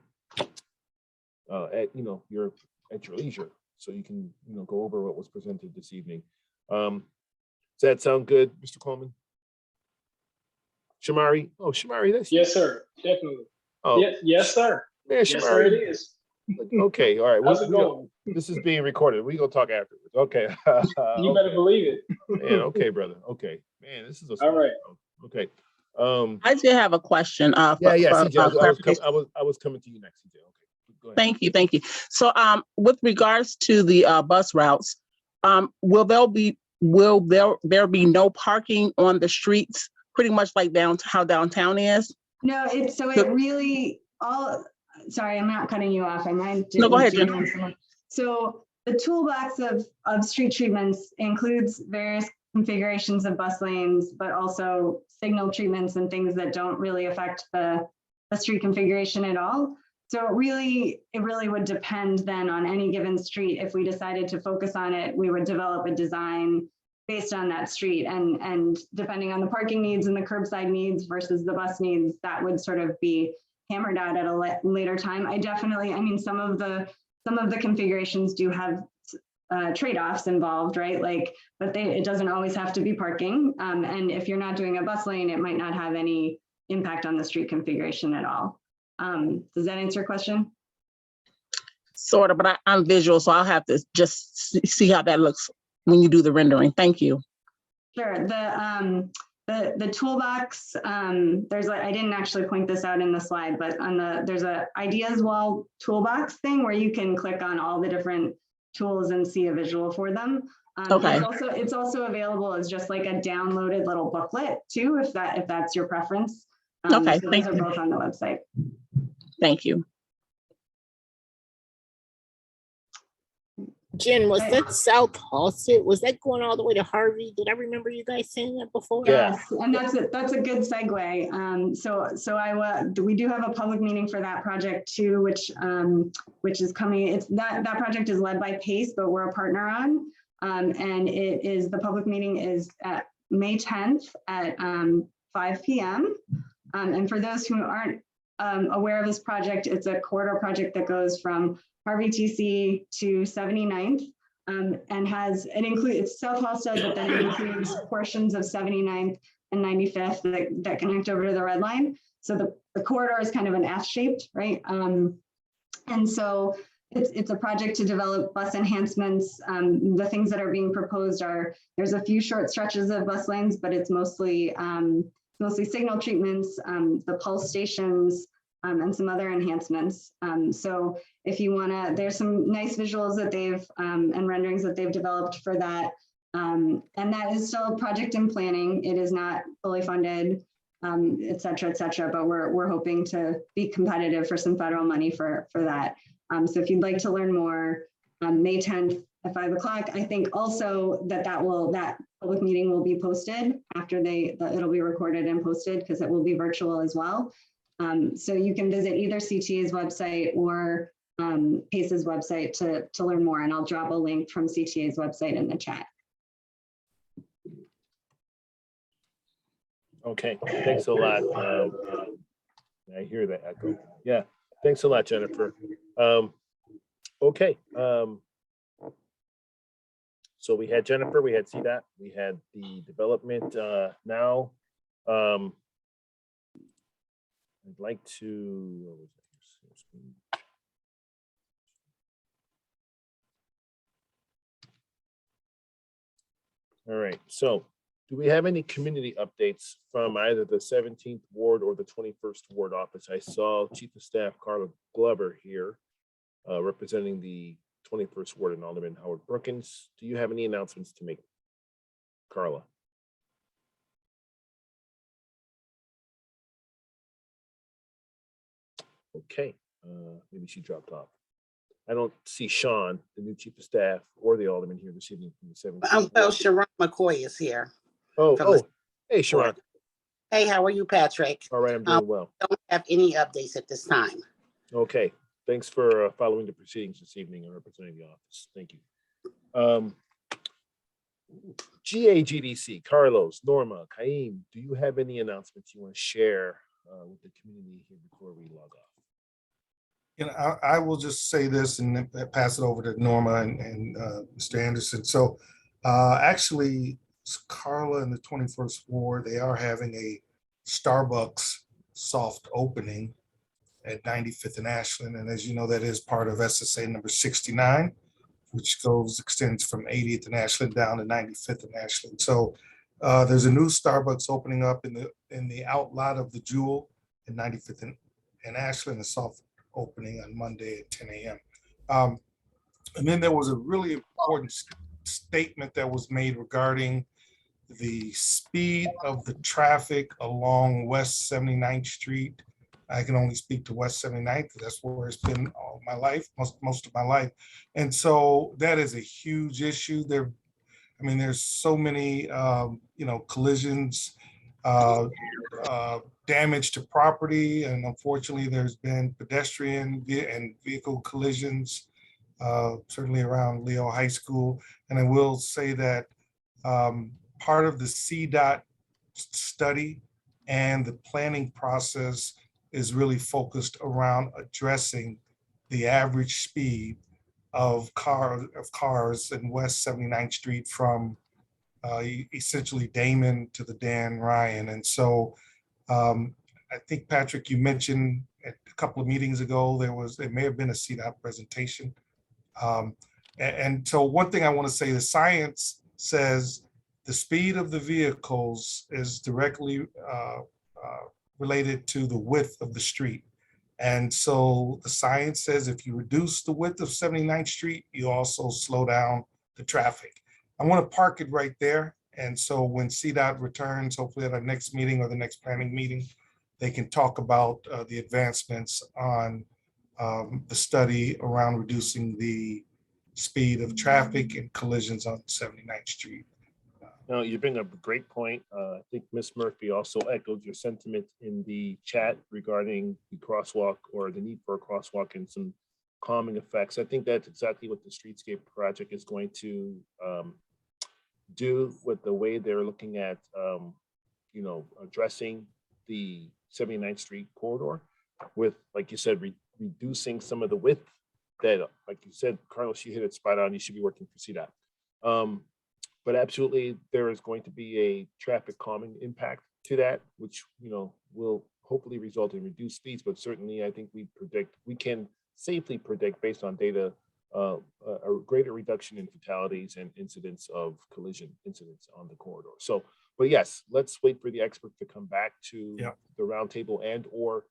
Speaker 1: your leisure, so you can go over what was presented this evening. Does that sound good, Mr. Coleman? Shamari? Oh, Shamari, that's you.
Speaker 13: Yes, sir. Definitely.
Speaker 1: Oh,
Speaker 13: yes, sir.
Speaker 1: Man,
Speaker 13: yes, sir, it is.
Speaker 1: Okay, all right.
Speaker 13: How's it going?
Speaker 1: This is being recorded. We gonna talk afterwards. Okay.
Speaker 13: You better believe it.
Speaker 1: Man, okay, brother. Okay, man, this is
Speaker 13: all right.
Speaker 1: Okay.
Speaker 7: I did have a question.
Speaker 1: CJ, I was coming to you next, CJ. Okay, go ahead.
Speaker 7: Thank you. So, with regards to the bus routes, will there be no parking on the streets? Pretty much like how downtown is?
Speaker 9: No, sorry, I'm not cutting you off.
Speaker 7: No, go ahead, Jen.
Speaker 9: So the toolbox of street treatments includes various configurations of bus lanes, but also signal treatments and things that don't really affect the street configuration at all. So it really would depend then on any given street. If we decided to focus on it, we would develop a design based on that street, and depending on the parking needs and the curbside needs versus the bus needs, that would sort of be hammered out at a later time. Some of the configurations do have trade-offs involved, right? But it doesn't always have to be parking. And if you're not doing a bus lane, it might not have any impact on the street configuration at all. Does that answer your question?
Speaker 7: Sort of, but I'm visual, so I'll have to just see how that looks when you do the rendering. Thank you.
Speaker 9: Sure. The toolbox, I didn't actually point this out in the slide, but there's a ideas wall toolbox thing where you can click on all the different tools and see a visual for them.
Speaker 7: Okay.
Speaker 9: It's also available as just like a downloaded little booklet too, if that's your preference.
Speaker 7: Okay,
Speaker 9: so those are both on the website.
Speaker 7: Thank you.
Speaker 12: Jen, was that South Halsted? Was that going all the way to Harvey? Did I remember you guys saying that before?
Speaker 9: Yes, and that's a good segue. We do have a public meeting for that project too, which is coming. That project is led by PACE, but we're a partner on. And the public meeting is at May 10th at 5 p.m. And for those who aren't aware of this project, it's a corridor project that goes from Harvey TC to 79th, and it's South Halsted, but then it includes portions of 79th and 95th that connect over to the red line. So the corridor is kind of an F-shaped, right? And so it's a project to develop bus enhancements. The things that are being proposed there's a few short stretches of bus lanes, but it's mostly signal treatments, the pulse stations, and some other enhancements. So if you there's some nice visuals that and renderings that they've developed for that. And that is still a project in planning. It is not fully funded, et cetera, but we're hoping to be competitive for some federal money for that. So if you'd like to learn more, May 10th at 5 o'clock. I think also that that public meeting will be posted after it'll be recorded and posted because it will be virtual as well. So you can visit either CTA's website or PACE's website to learn more. And I'll drop a link from CTA's website in the chat.
Speaker 1: Okay, thanks a lot. I hear that echo. Yeah, thanks a lot, Jennifer. Okay. So we had Jennifer, we had CDOT, we had the development now. I'd like to, all right, so do we have any community updates from either the 17th Ward or the 21st Ward office? I saw Chief of Staff Carla Glover here representing the 21st Ward and Alderman Howard Brookins. Do you have any announcements to make, Carla? Okay, maybe she dropped off. I don't see Sean, the new Chief of Staff, or the Alderman here this evening from the 17th.
Speaker 14: Well, Sharon McCoy is here.
Speaker 1: Hey, Sharon.
Speaker 14: Hey, how are you, Patrick?
Speaker 1: All right, I'm doing well.
Speaker 14: Don't have any updates at this time.
Speaker 1: Okay, thanks for following the proceedings this evening and representing the office. Thank you. GAGDC, Carlos, Norma, Kaim, do you have any announcements you want to share with the community here before we log off?
Speaker 15: You know, I will just say this and then pass it over to Norma and Mr. Anderson. So actually, Carla in the 21st Ward, they are having a Starbucks soft opening at 95th and Ashland. And as you know, that is part of SSA number 69, which extends from 80th and Ashland down to 95th and Ashland. So there's a new Starbucks opening up in the outlot of the Jewel in 95th and Ashland, a soft opening on Monday at 10 a.m. And then there was a really important statement that was made regarding the speed of the traffic along West 79th Street. I can only speak to West 79th because that's where it's been all my life, most of my life. And so that is a huge issue. There's so many, collisions, damage to property. And unfortunately, there's been pedestrian and vehicle collisions, certainly around Leo High School. And I will say that part of the CDOT study and the planning process is really focused around addressing the average speed of cars in West 79th Street from essentially Damon to the Dan Ryan. And so I think, Patrick, you mentioned a couple of meetings ago, there may have been a CDOT presentation. And so one thing I want to say, the science says the speed of the vehicles is directly related to the width of the street. And so the science says if you reduce the width of 79th Street, you also slow down the traffic. I want to park it right there. And so when CDOT returns, hopefully at our next meeting or the next planning meeting, they can talk about the advancements on the study around reducing the speed of traffic and collisions on 79th Street.
Speaker 1: No, you bring up a great point. I think Ms. Murphy also echoed your sentiment in the chat regarding the crosswalk or the need for a crosswalk and some calming effects. I think that's exactly what the Streetscape project is going to do with the way they're looking at, addressing the 79th Street corridor with, like you said, reducing some of the width that, like you said, Carlos, you hit it spot on. You should be working for CDOT. But absolutely, there is going to be a traffic calming impact to that, which will hopefully result in reduced speeds. But certainly, I think we can safely predict based on data a greater reduction in fatalities and incidents of collision incidents on the corridor. So, but yes, let's wait for the expert to come back to the roundtable and/or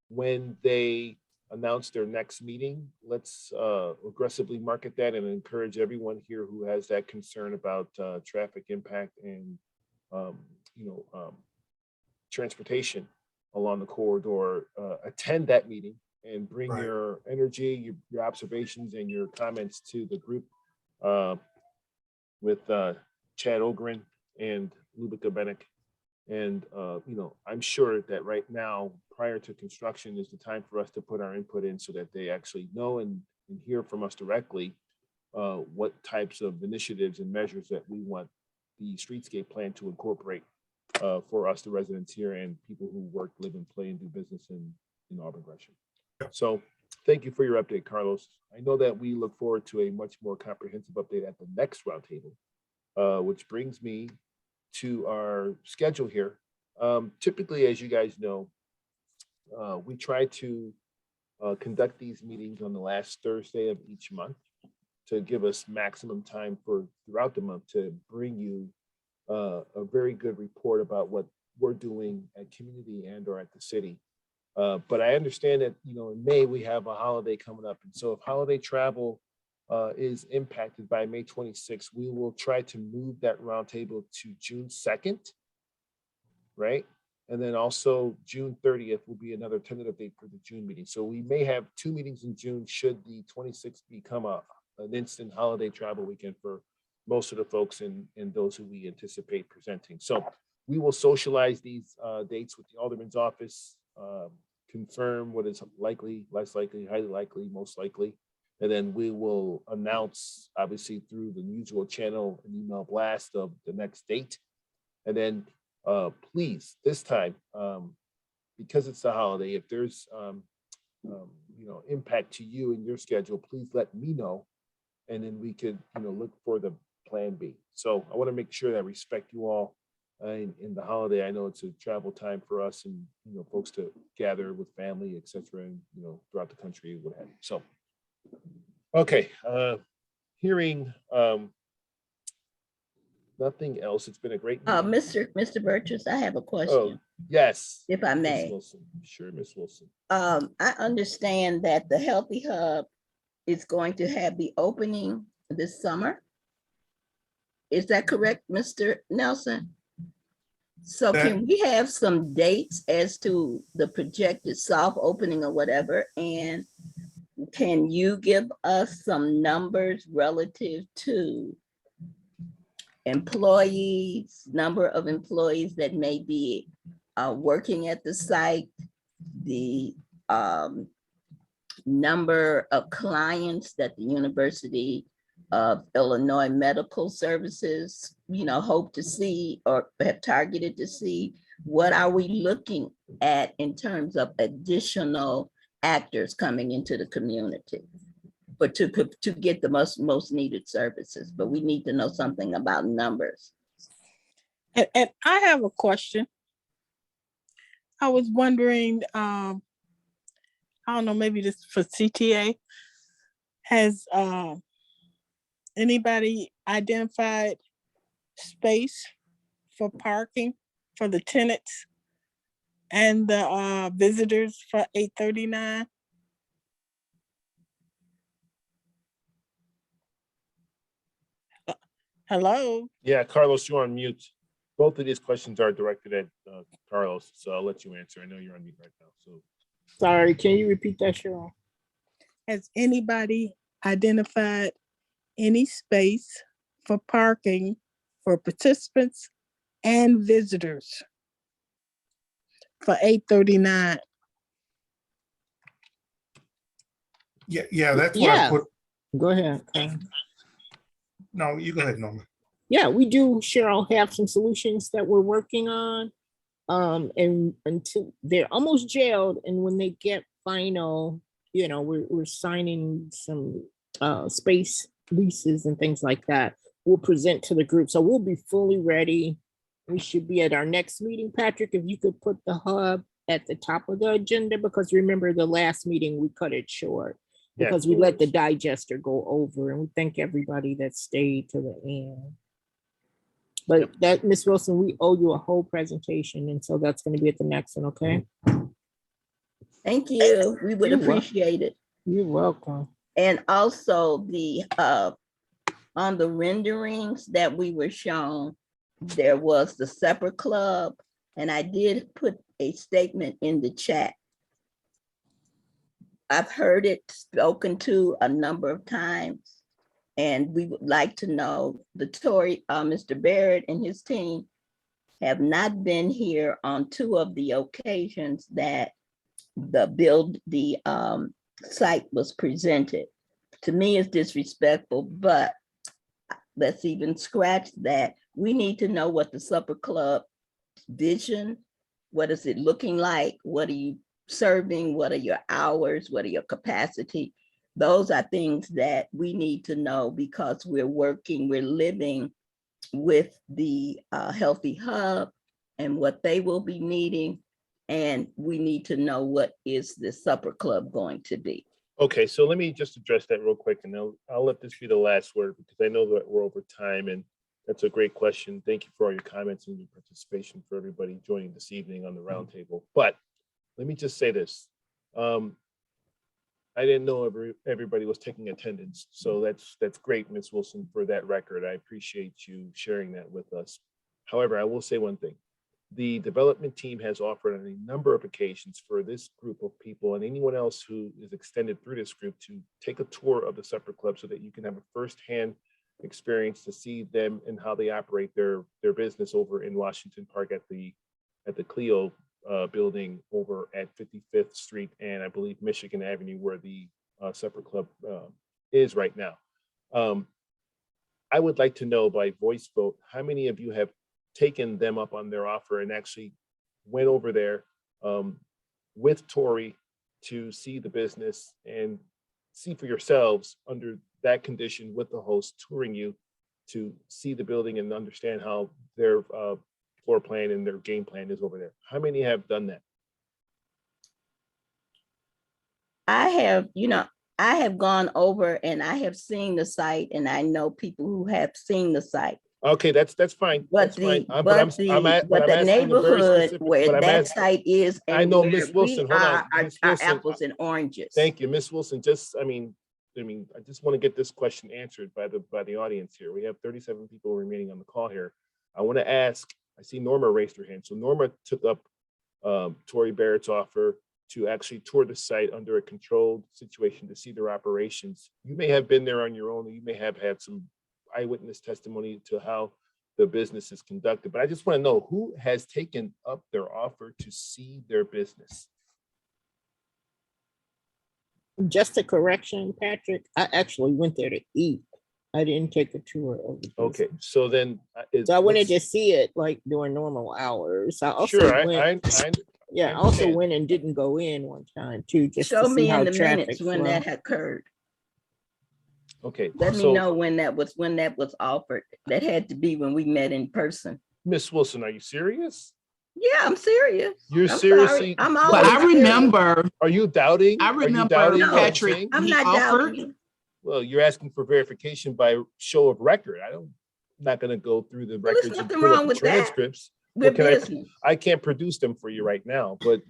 Speaker 1: when they announce their next meeting, let's aggressively market that and encourage everyone here who has that concern about traffic impact and transportation along the corridor, attend that meeting and bring your energy, your observations and your comments to the group with Chad Ogren and Lubica Benick. And, I'm sure that right now, prior to construction, is the time for us to put our input in so that they actually know and hear from us directly what types of initiatives and measures that we want the streetscape plan to incorporate for us, the residents here, and people who work, live, and play and do business in Auburn Gresham. So thank you for your update, Carlos. I know that we look forward to a much more comprehensive update at the next roundtable, which brings me to our schedule here. Typically, as you guys know, we try to conduct these meetings on the last Thursday of each month to give us maximum time for throughout the month to bring you a very good report about what we're doing at community and or at the city. But I understand that, in May, we have a holiday coming up. And so if holiday travel is impacted by May 26th, we will try to move that roundtable to June 2nd, right? And then also June 30th will be another tentative date for the June meeting. So we may have 2 meetings in June should the 26th become an instant holiday travel weekend for most of the folks and those who we anticipate presenting. So we will socialize these dates with the Alderman's office, confirm what is likely, less likely, highly likely, most likely. And then we will announce, obviously, through the usual channel, an email blast of the next date. And then please, this time, because it's the holiday, if there's impact to you and your schedule, please let me know. And then we could, look for the plan B. So I want to make sure that I respect you all in the holiday. I know it's a travel time for us and, folks to gather with family, et cetera, and, throughout the country, what have you. So, okay, hearing nothing else. It's been a great meeting.
Speaker 5: Mr. Burgess, I have a question.
Speaker 1: Oh, yes.
Speaker 5: If I may.
Speaker 1: Ms. Wilson. Sure, Ms. Wilson.
Speaker 5: I understand that the Healthy Hub is going to have the opening this summer. Is that correct, Mr. Nelson? So can we have some dates as to the projected soft opening or whatever? And can you give us some numbers relative to employees, number of employees that may be working at the site, the number of clients that the University of Illinois Medical Services, hope to see or have targeted to see? What are we looking at in terms of additional actors coming into the community, but to get the most needed services? But we need to know something about numbers.
Speaker 7: And I have a question. I was wondering, I don't know, maybe this for CTA, has anybody identified space for parking for the tenants and the visitors for 839? Hello?
Speaker 1: Yeah, Carlos, you're on mute. Both of these questions are directed at Carlos, so I'll let you answer. I know you're on mute right now. So,
Speaker 12: Sorry, can you repeat that, Cheryl?
Speaker 7: Has anybody identified any space for parking for participants and visitors for 839?
Speaker 15: Yeah, that's what I put.
Speaker 12: Go ahead.
Speaker 15: No, you go ahead, Norma.
Speaker 12: Yeah, we do, Cheryl, have some solutions that we're working on. And until they're almost jailed, and when they get final, we're signing some space leases and things like that. We'll present to the group. So we'll be fully ready. We should be at our next meeting. Patrick, if you could put the hub at the top of the agenda, because remember the last meeting, we cut it short because we let the digester go over, and we thank everybody that stayed to the end. But that, Ms. Wilson, we owe you a whole presentation, and so that's going to be at the next one, okay?
Speaker 5: Thank you. We would appreciate it.
Speaker 12: You're welcome.
Speaker 5: And also the on the renderings that we were shown, there was the separate club, and I did put a statement in the chat. I've heard it spoken to a number of times, And we would like to know Mr. Barrett and his team have not been here on 2 of the occasions that the site was presented. To me, it's disrespectful, but let's even scratch that. We need to know what the supper club vision, what is it looking like? What are you serving? What are your hours? What are your capacity? Those are things that we need to know because we're living with the Healthy Hub and what they will be needing. And we need to know what is the supper club going to be.
Speaker 1: Okay, so let me just address that real quick, and I'll let this be the last word because I know that we're over time, and that's a great question. Thank you for all your comments and your participation for everybody joining this evening on the roundtable. But let me just say this. I didn't know everybody was taking attendance, so that's great, Ms. Wilson, for that record. I appreciate you sharing that with us. However, I will say one thing. The development team has offered on a number of occasions for this group of people and anyone else who is extended through this group to take a tour of the supper club so that you can have a firsthand experience to see them and how they operate their business over in Washington Park at the Clio building over at 55th Street and I believe Michigan Avenue, where the supper club is right now. I would like to know by voice vote, how many of you have taken them up on their offer and actually went over there with Tori to see the business and see for yourselves under that condition with the host touring you to see the building and understand how their floor plan and their game plan is over there. How many have done that?
Speaker 5: I have gone over and I have seen the site and I know people who have seen the site.
Speaker 1: Okay, that's fine.
Speaker 5: But
Speaker 1: That's fine.
Speaker 5: the neighborhood where that site is,
Speaker 1: I know, Miss Wilson, hold on.
Speaker 5: Are apples and oranges.
Speaker 1: Thank you, Miss Wilson. I just want to get this question answered by the audience here. We have 37 people remaining on the call here. I want to ask, I see Norma raised her hand. So Norma took up Tori Barrett's offer to actually tour the site under a controlled situation to see their operations. You may have been there on your own, or you may have had some eyewitness testimony to how the business is conducted. But I just want to know who has taken up their offer to see their business.
Speaker 12: Just a correction, Patrick. I actually went there to eat. I didn't take a tour of the business.
Speaker 1: Okay, so then
Speaker 12: I wanted to see it like during normal hours. I also
Speaker 1: I
Speaker 12: also went and didn't go in one time too, just
Speaker 5: show
Speaker 12: to see
Speaker 5: me
Speaker 12: how
Speaker 5: in the
Speaker 12: traffic
Speaker 5: minutes when
Speaker 12: flow.
Speaker 5: that occurred.
Speaker 1: Okay,
Speaker 5: let me know when that was offered. That had to be when we met in person.
Speaker 1: Miss Wilson, are you serious?
Speaker 5: Yeah, I'm serious.
Speaker 1: You're seriously.
Speaker 5: I'm always
Speaker 16: I remember.
Speaker 1: Are you doubting?
Speaker 16: I remember Patrick.
Speaker 5: I'm
Speaker 16: he
Speaker 5: not
Speaker 16: offered.
Speaker 5: doubting.
Speaker 1: Well, you're asking for verification by show of record. I'm not going to go through the records and
Speaker 5: nothing
Speaker 1: pull
Speaker 5: wrong
Speaker 1: up the
Speaker 5: with that.
Speaker 1: transcripts. I can't produce them for you right now, but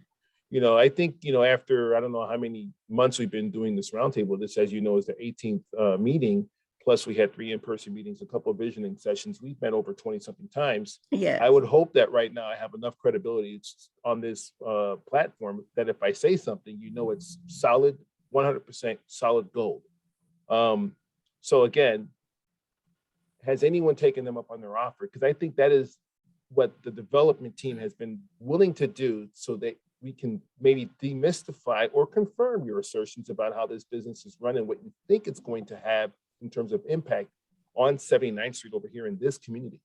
Speaker 1: I think after I don't know how many months we've been doing this roundtable. This, as you know, is the 18th meeting. Plus, we had 3 in-person meetings, a couple of visioning sessions. We've met over 20-something times.
Speaker 5: Yeah.
Speaker 1: I would hope that right now I have enough credibility on this platform that if I say something, it's solid, 100% solid gold. So again, has anyone taken them up on their offer? Because I think that is what the development team has been willing to do so that we can maybe demystify or confirm your assertions about how this business is run and what you think it's going to have in terms of impact on 79th Street over here in this community.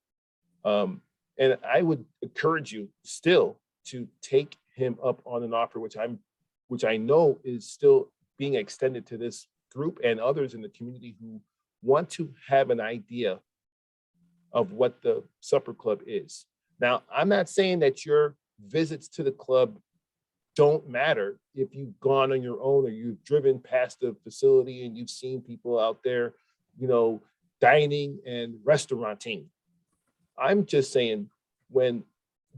Speaker 1: And I would encourage you still to take him up on an offer, which I know is still being extended to this group and others in the community who want to have an idea of what the supper club is. Now, I'm not saying that your visits to the club don't matter if you've gone on your own or you've driven past the facility and you've seen people out there, dining and restauranting. I'm just saying when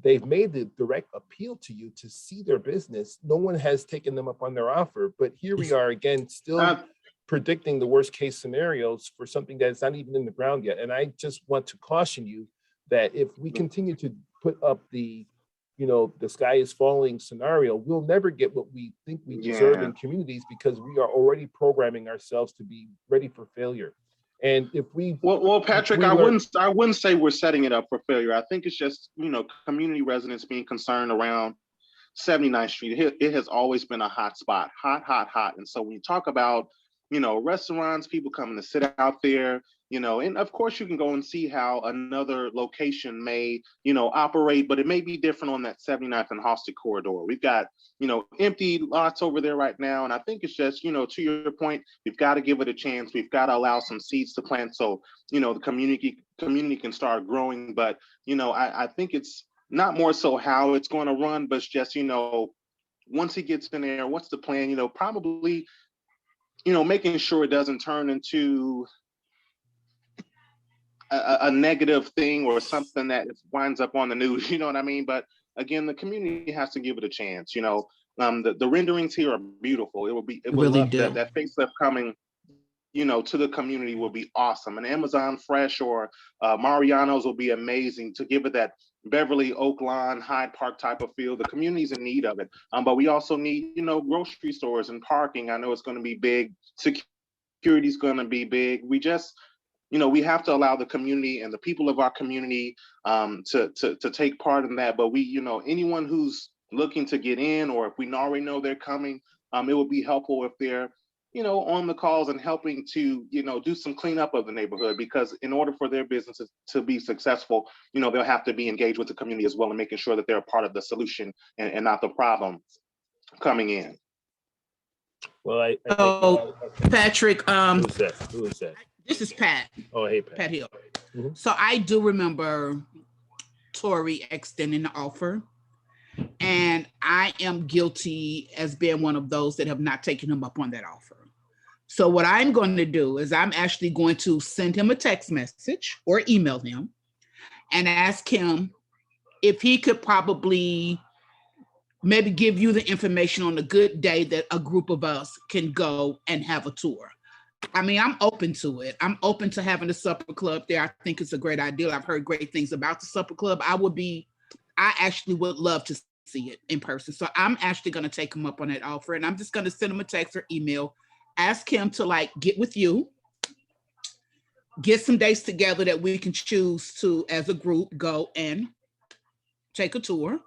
Speaker 1: they've made the direct appeal to you to see their business, no one has taken them up on their offer. But here we are again, still predicting the worst case scenarios for something that's not even in the ground yet. And I just want to caution you that if we continue to put up the sky is falling scenario, we'll never get what we think we deserve in communities because we are already programming ourselves to be ready for failure. And if we
Speaker 10: well, Patrick,
Speaker 1: we
Speaker 10: I
Speaker 1: learn-
Speaker 10: wouldn't say we're setting it up for failure. I think it's just, community residents being concerned around 79th Street. It has always been a hot spot, hot. And so when you talk about, restaurants, people coming to sit out there, and of course you can go and see how another location may, operate, but it may be different on that 79th and Halsted corridor. We've got, empty lots over there right now. And I think it's just, to your point, we've got to give it a chance. We've got to allow some seeds to plant so, the community can start growing. But, I think it's not more so how it's going to run, but it's just, once he gets in there, what's the plan? Probably, making sure it doesn't turn into a negative thing or something that winds up on the news, you know what I mean? But again, the community has to give it a chance. The renderings here are beautiful. It would
Speaker 16: Really
Speaker 10: love
Speaker 16: do.
Speaker 10: that facelift coming, to the community will be awesome. And Amazon Fresh or Mariano's will be amazing to give it that Beverly, Oaklawn, Hyde Park type of feel. The community's in need of it. But we also need, grocery stores and parking. I know it's going to be big. Security's going to be big. We just, we have to allow the community and the people of our community to take part in that. But we, anyone who's looking to get in, or if we already know they're coming, it would be helpful if they're, on the calls and helping to, do some cleanup of the neighborhood, because in order for their businesses to be successful, they'll have to be engaged with the community as well and making sure that they're a part of the solution and not the problem coming in.
Speaker 1: Well, I
Speaker 16: Oh, Patrick,
Speaker 1: who's that? Who is that?
Speaker 16: this is Pat,
Speaker 1: Oh, hey, Pat.
Speaker 16: Pat Hill.
Speaker 1: Mhm.
Speaker 16: So I do remember Tori extending the offer, and I am guilty as being one of those that have not taken him up on that offer. So what I'm going to do is I'm actually going to send him a text message or email him and ask him if he could probably maybe give you the information on a good day that a group of us can go and have a tour. I mean, I'm open to it. I'm open to having a supper club there. I think it's a great idea. I've heard great things about the supper club. I actually would love to see it in person. So I'm actually going to take him up on that offer, and I'm just going to send him a text or email, ask him to get with you, get some dates together that we can choose to, as a group, go and take a tour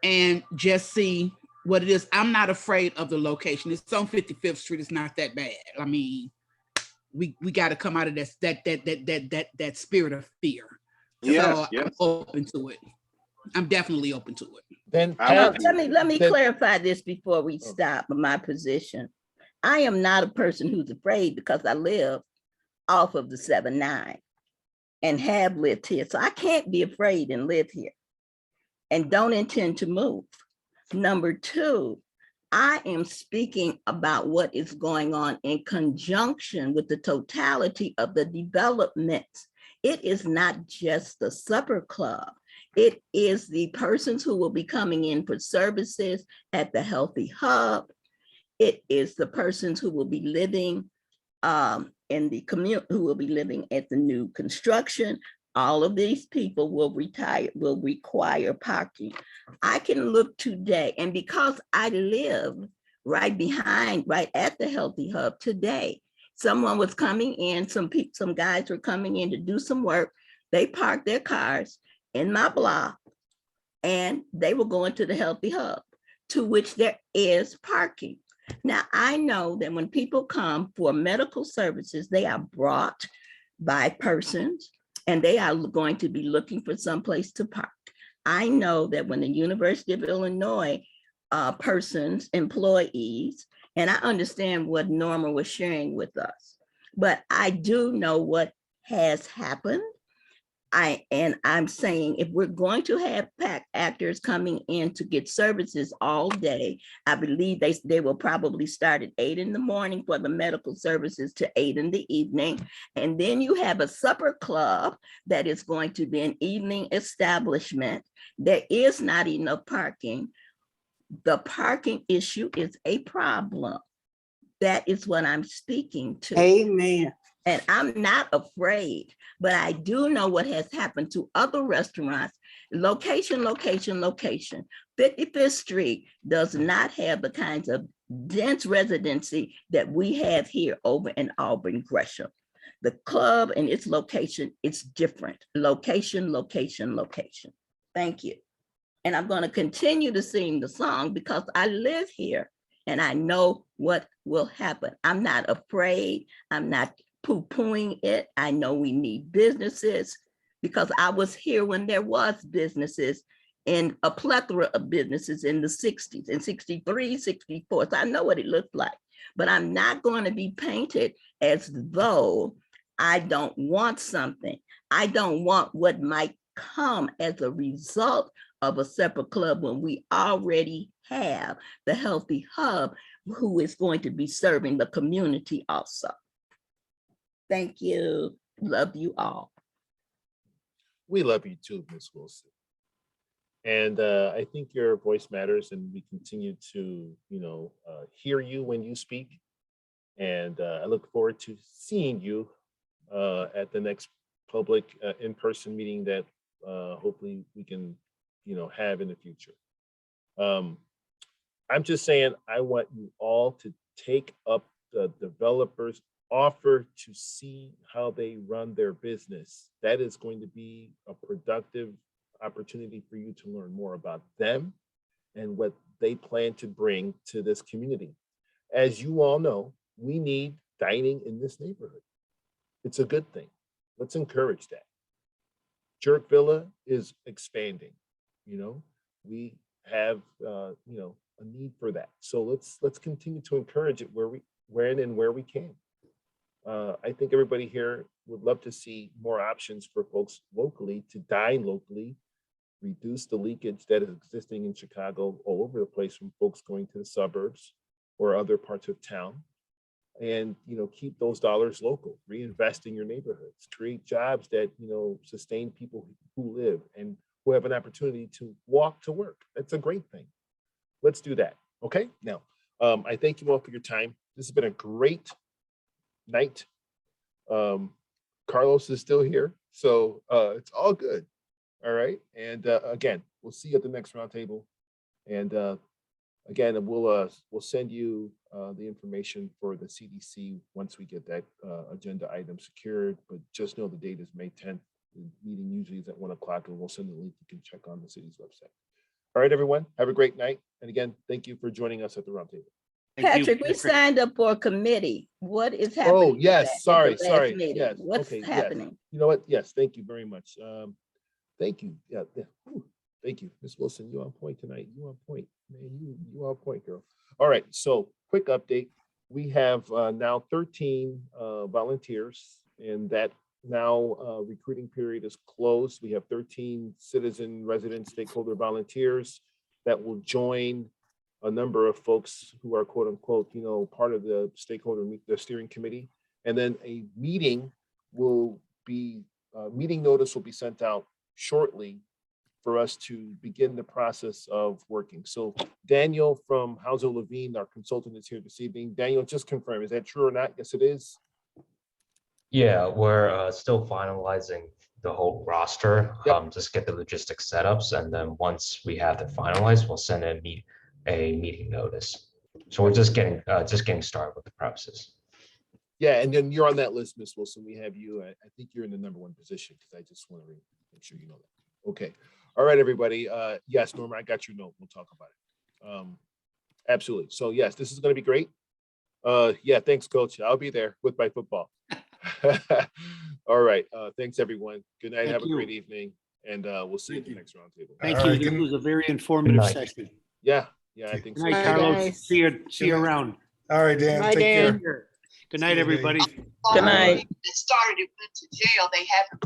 Speaker 16: and just see what it is. I'm not afraid of the location. It's on 55th Street. It's not that bad. I mean, we got to come out of that spirit of fear.
Speaker 10: Yes,
Speaker 16: so I'm open to it. I'm definitely open to it.
Speaker 1: Then
Speaker 5: let me clarify this before we stop my position. I am not a person who's afraid, because I live off of the 7-9 and have lived here. So I can't be afraid and live here and don't intend to move. Number two, I am speaking about what is going on in conjunction with the totality of the developments. It is not just the supper club. It is the persons who will be coming in for services at the Healthy Hub. It is the persons who will be living in the community, who will be living at the new construction. All of these people will require parking. I can look today, and because I live right at the Healthy Hub today, someone was coming in, some guys were coming in to do some work. They parked their cars in my block, and they were going to the Healthy Hub, to which there is parking. Now, I know that when people come for medical services, they are brought by persons, and they are going to be looking for someplace to park. I know that when the University of Illinois persons, employees, and I understand what Norma was sharing with us, but I do know what has happened. I'm saying, if we're going to have PAC actors coming in to get services all day, I believe they will probably start at 8 in the morning for the medical services to 8 in the evening. And then you have a supper club that is going to be an evening establishment. There is not enough parking. The parking issue is a problem. That is what I'm speaking to.
Speaker 14: Amen.
Speaker 5: And I'm not afraid, but I do know what has happened to other restaurants. Location. 55th Street does not have the kinds of dense residency that we have here over in Auburn Gresham. The club and its location, it's different. Location, location, location. Thank you. And I'm going to continue to sing the song because I live here and I know what will happen. I'm not afraid. I'm not poo-pooing it. I know we need businesses because I was here when there was businesses and a plethora of businesses in the 60s, in 63, 64. So I know what it looked like, but I'm not going to be painted as though I don't want something. I don't want what might come as a result of a separate club when we already have the Healthy Hub, who is going to be serving the community also. Thank you. Love you all.
Speaker 1: We love you too, Ms. Wilson. And I think your voice matters, and we continue to, hear you when you speak. And I look forward to seeing you at the next public in-person meeting that hopefully we can, have in the future. I'm just saying, I want you all to take up the developers' offer to see how they run their business. That is going to be a productive opportunity for you to learn more about them and what they plan to bring to this community. As you all know, we need dining in this neighborhood. It's a good thing. Let's encourage that. Jerk Villa is expanding. We have a need for that. So let's continue to encourage it where we can. I think everybody here would love to see more options for folks locally to dine locally, reduce the leakage that is existing in Chicago all over the place from folks going to the suburbs or other parts of town. And keep those dollars local, reinvest in your neighborhoods, create jobs that sustain people who live and who have an opportunity to walk to work. That's a great thing. Let's do that. Okay. Now, I thank you all for your time. This has been a great night. Carlos is still here, so it's all good. All right. And again, we'll see you at the next roundtable. And again, we'll send you the information for the CDC once we get that agenda item secured. But just know the date is May 10th. The meeting usually is at 1 o'clock, and we'll send the link. You can check on the city's website. All right, everyone, have a great night. And again, thank you for joining us at the roundtable.
Speaker 5: Patrick, we signed up for a committee. What is happening?
Speaker 1: Oh, yes, sorry.
Speaker 5: Meeting?
Speaker 1: Yes,
Speaker 5: What's
Speaker 1: okay,
Speaker 5: happening?
Speaker 1: Yes. You know what? Yes, thank you very much. Thank you. Yeah. Whew. Thank you, Ms. Wilson. You on point tonight. You on point, man. You on point, girl. All right. So, quick update. We have now 13 volunteers, and that now recruiting period is closed. We have 13 citizen, resident, stakeholder volunteers that will join a number of folks who are quote unquote, part of the the steering committee. And then a meeting notice will be sent out shortly for us to begin the process of working. So Daniel from Hauser Levine, our consultant, is here this evening. Daniel, just confirm, is that true or not? Yes, it is.
Speaker 6: Yeah, we're still finalizing the whole roster.
Speaker 1: Yep.
Speaker 6: Just get the logistics setups, and then once we have it finalized, we'll send a meeting notice. So we're just getting started with the process.
Speaker 1: Yeah, and then you're on that list, Ms. Wilson. We have you. I think you're in the #1 position because I just want to make sure you know that. Okay. All right, everybody. Yes, Norma, I got your note. We'll talk about it. Absolutely. So yes, this is going to be great. Yeah, thanks, Coach. I'll be there with my football. All right. Thanks, everyone. Good night. Have a great evening. And we'll see you at the next roundtable.
Speaker 17: Thank you. This was a very informative session.
Speaker 1: Yeah, I think so.
Speaker 17: Good night, Carlos. See you around.
Speaker 15: All right, Dan.
Speaker 12: Bye,
Speaker 15: Take
Speaker 12: Dan.
Speaker 15: care.
Speaker 17: Good night, everybody.
Speaker 5: Good night.
Speaker 2: It started, it went to jail. They haven't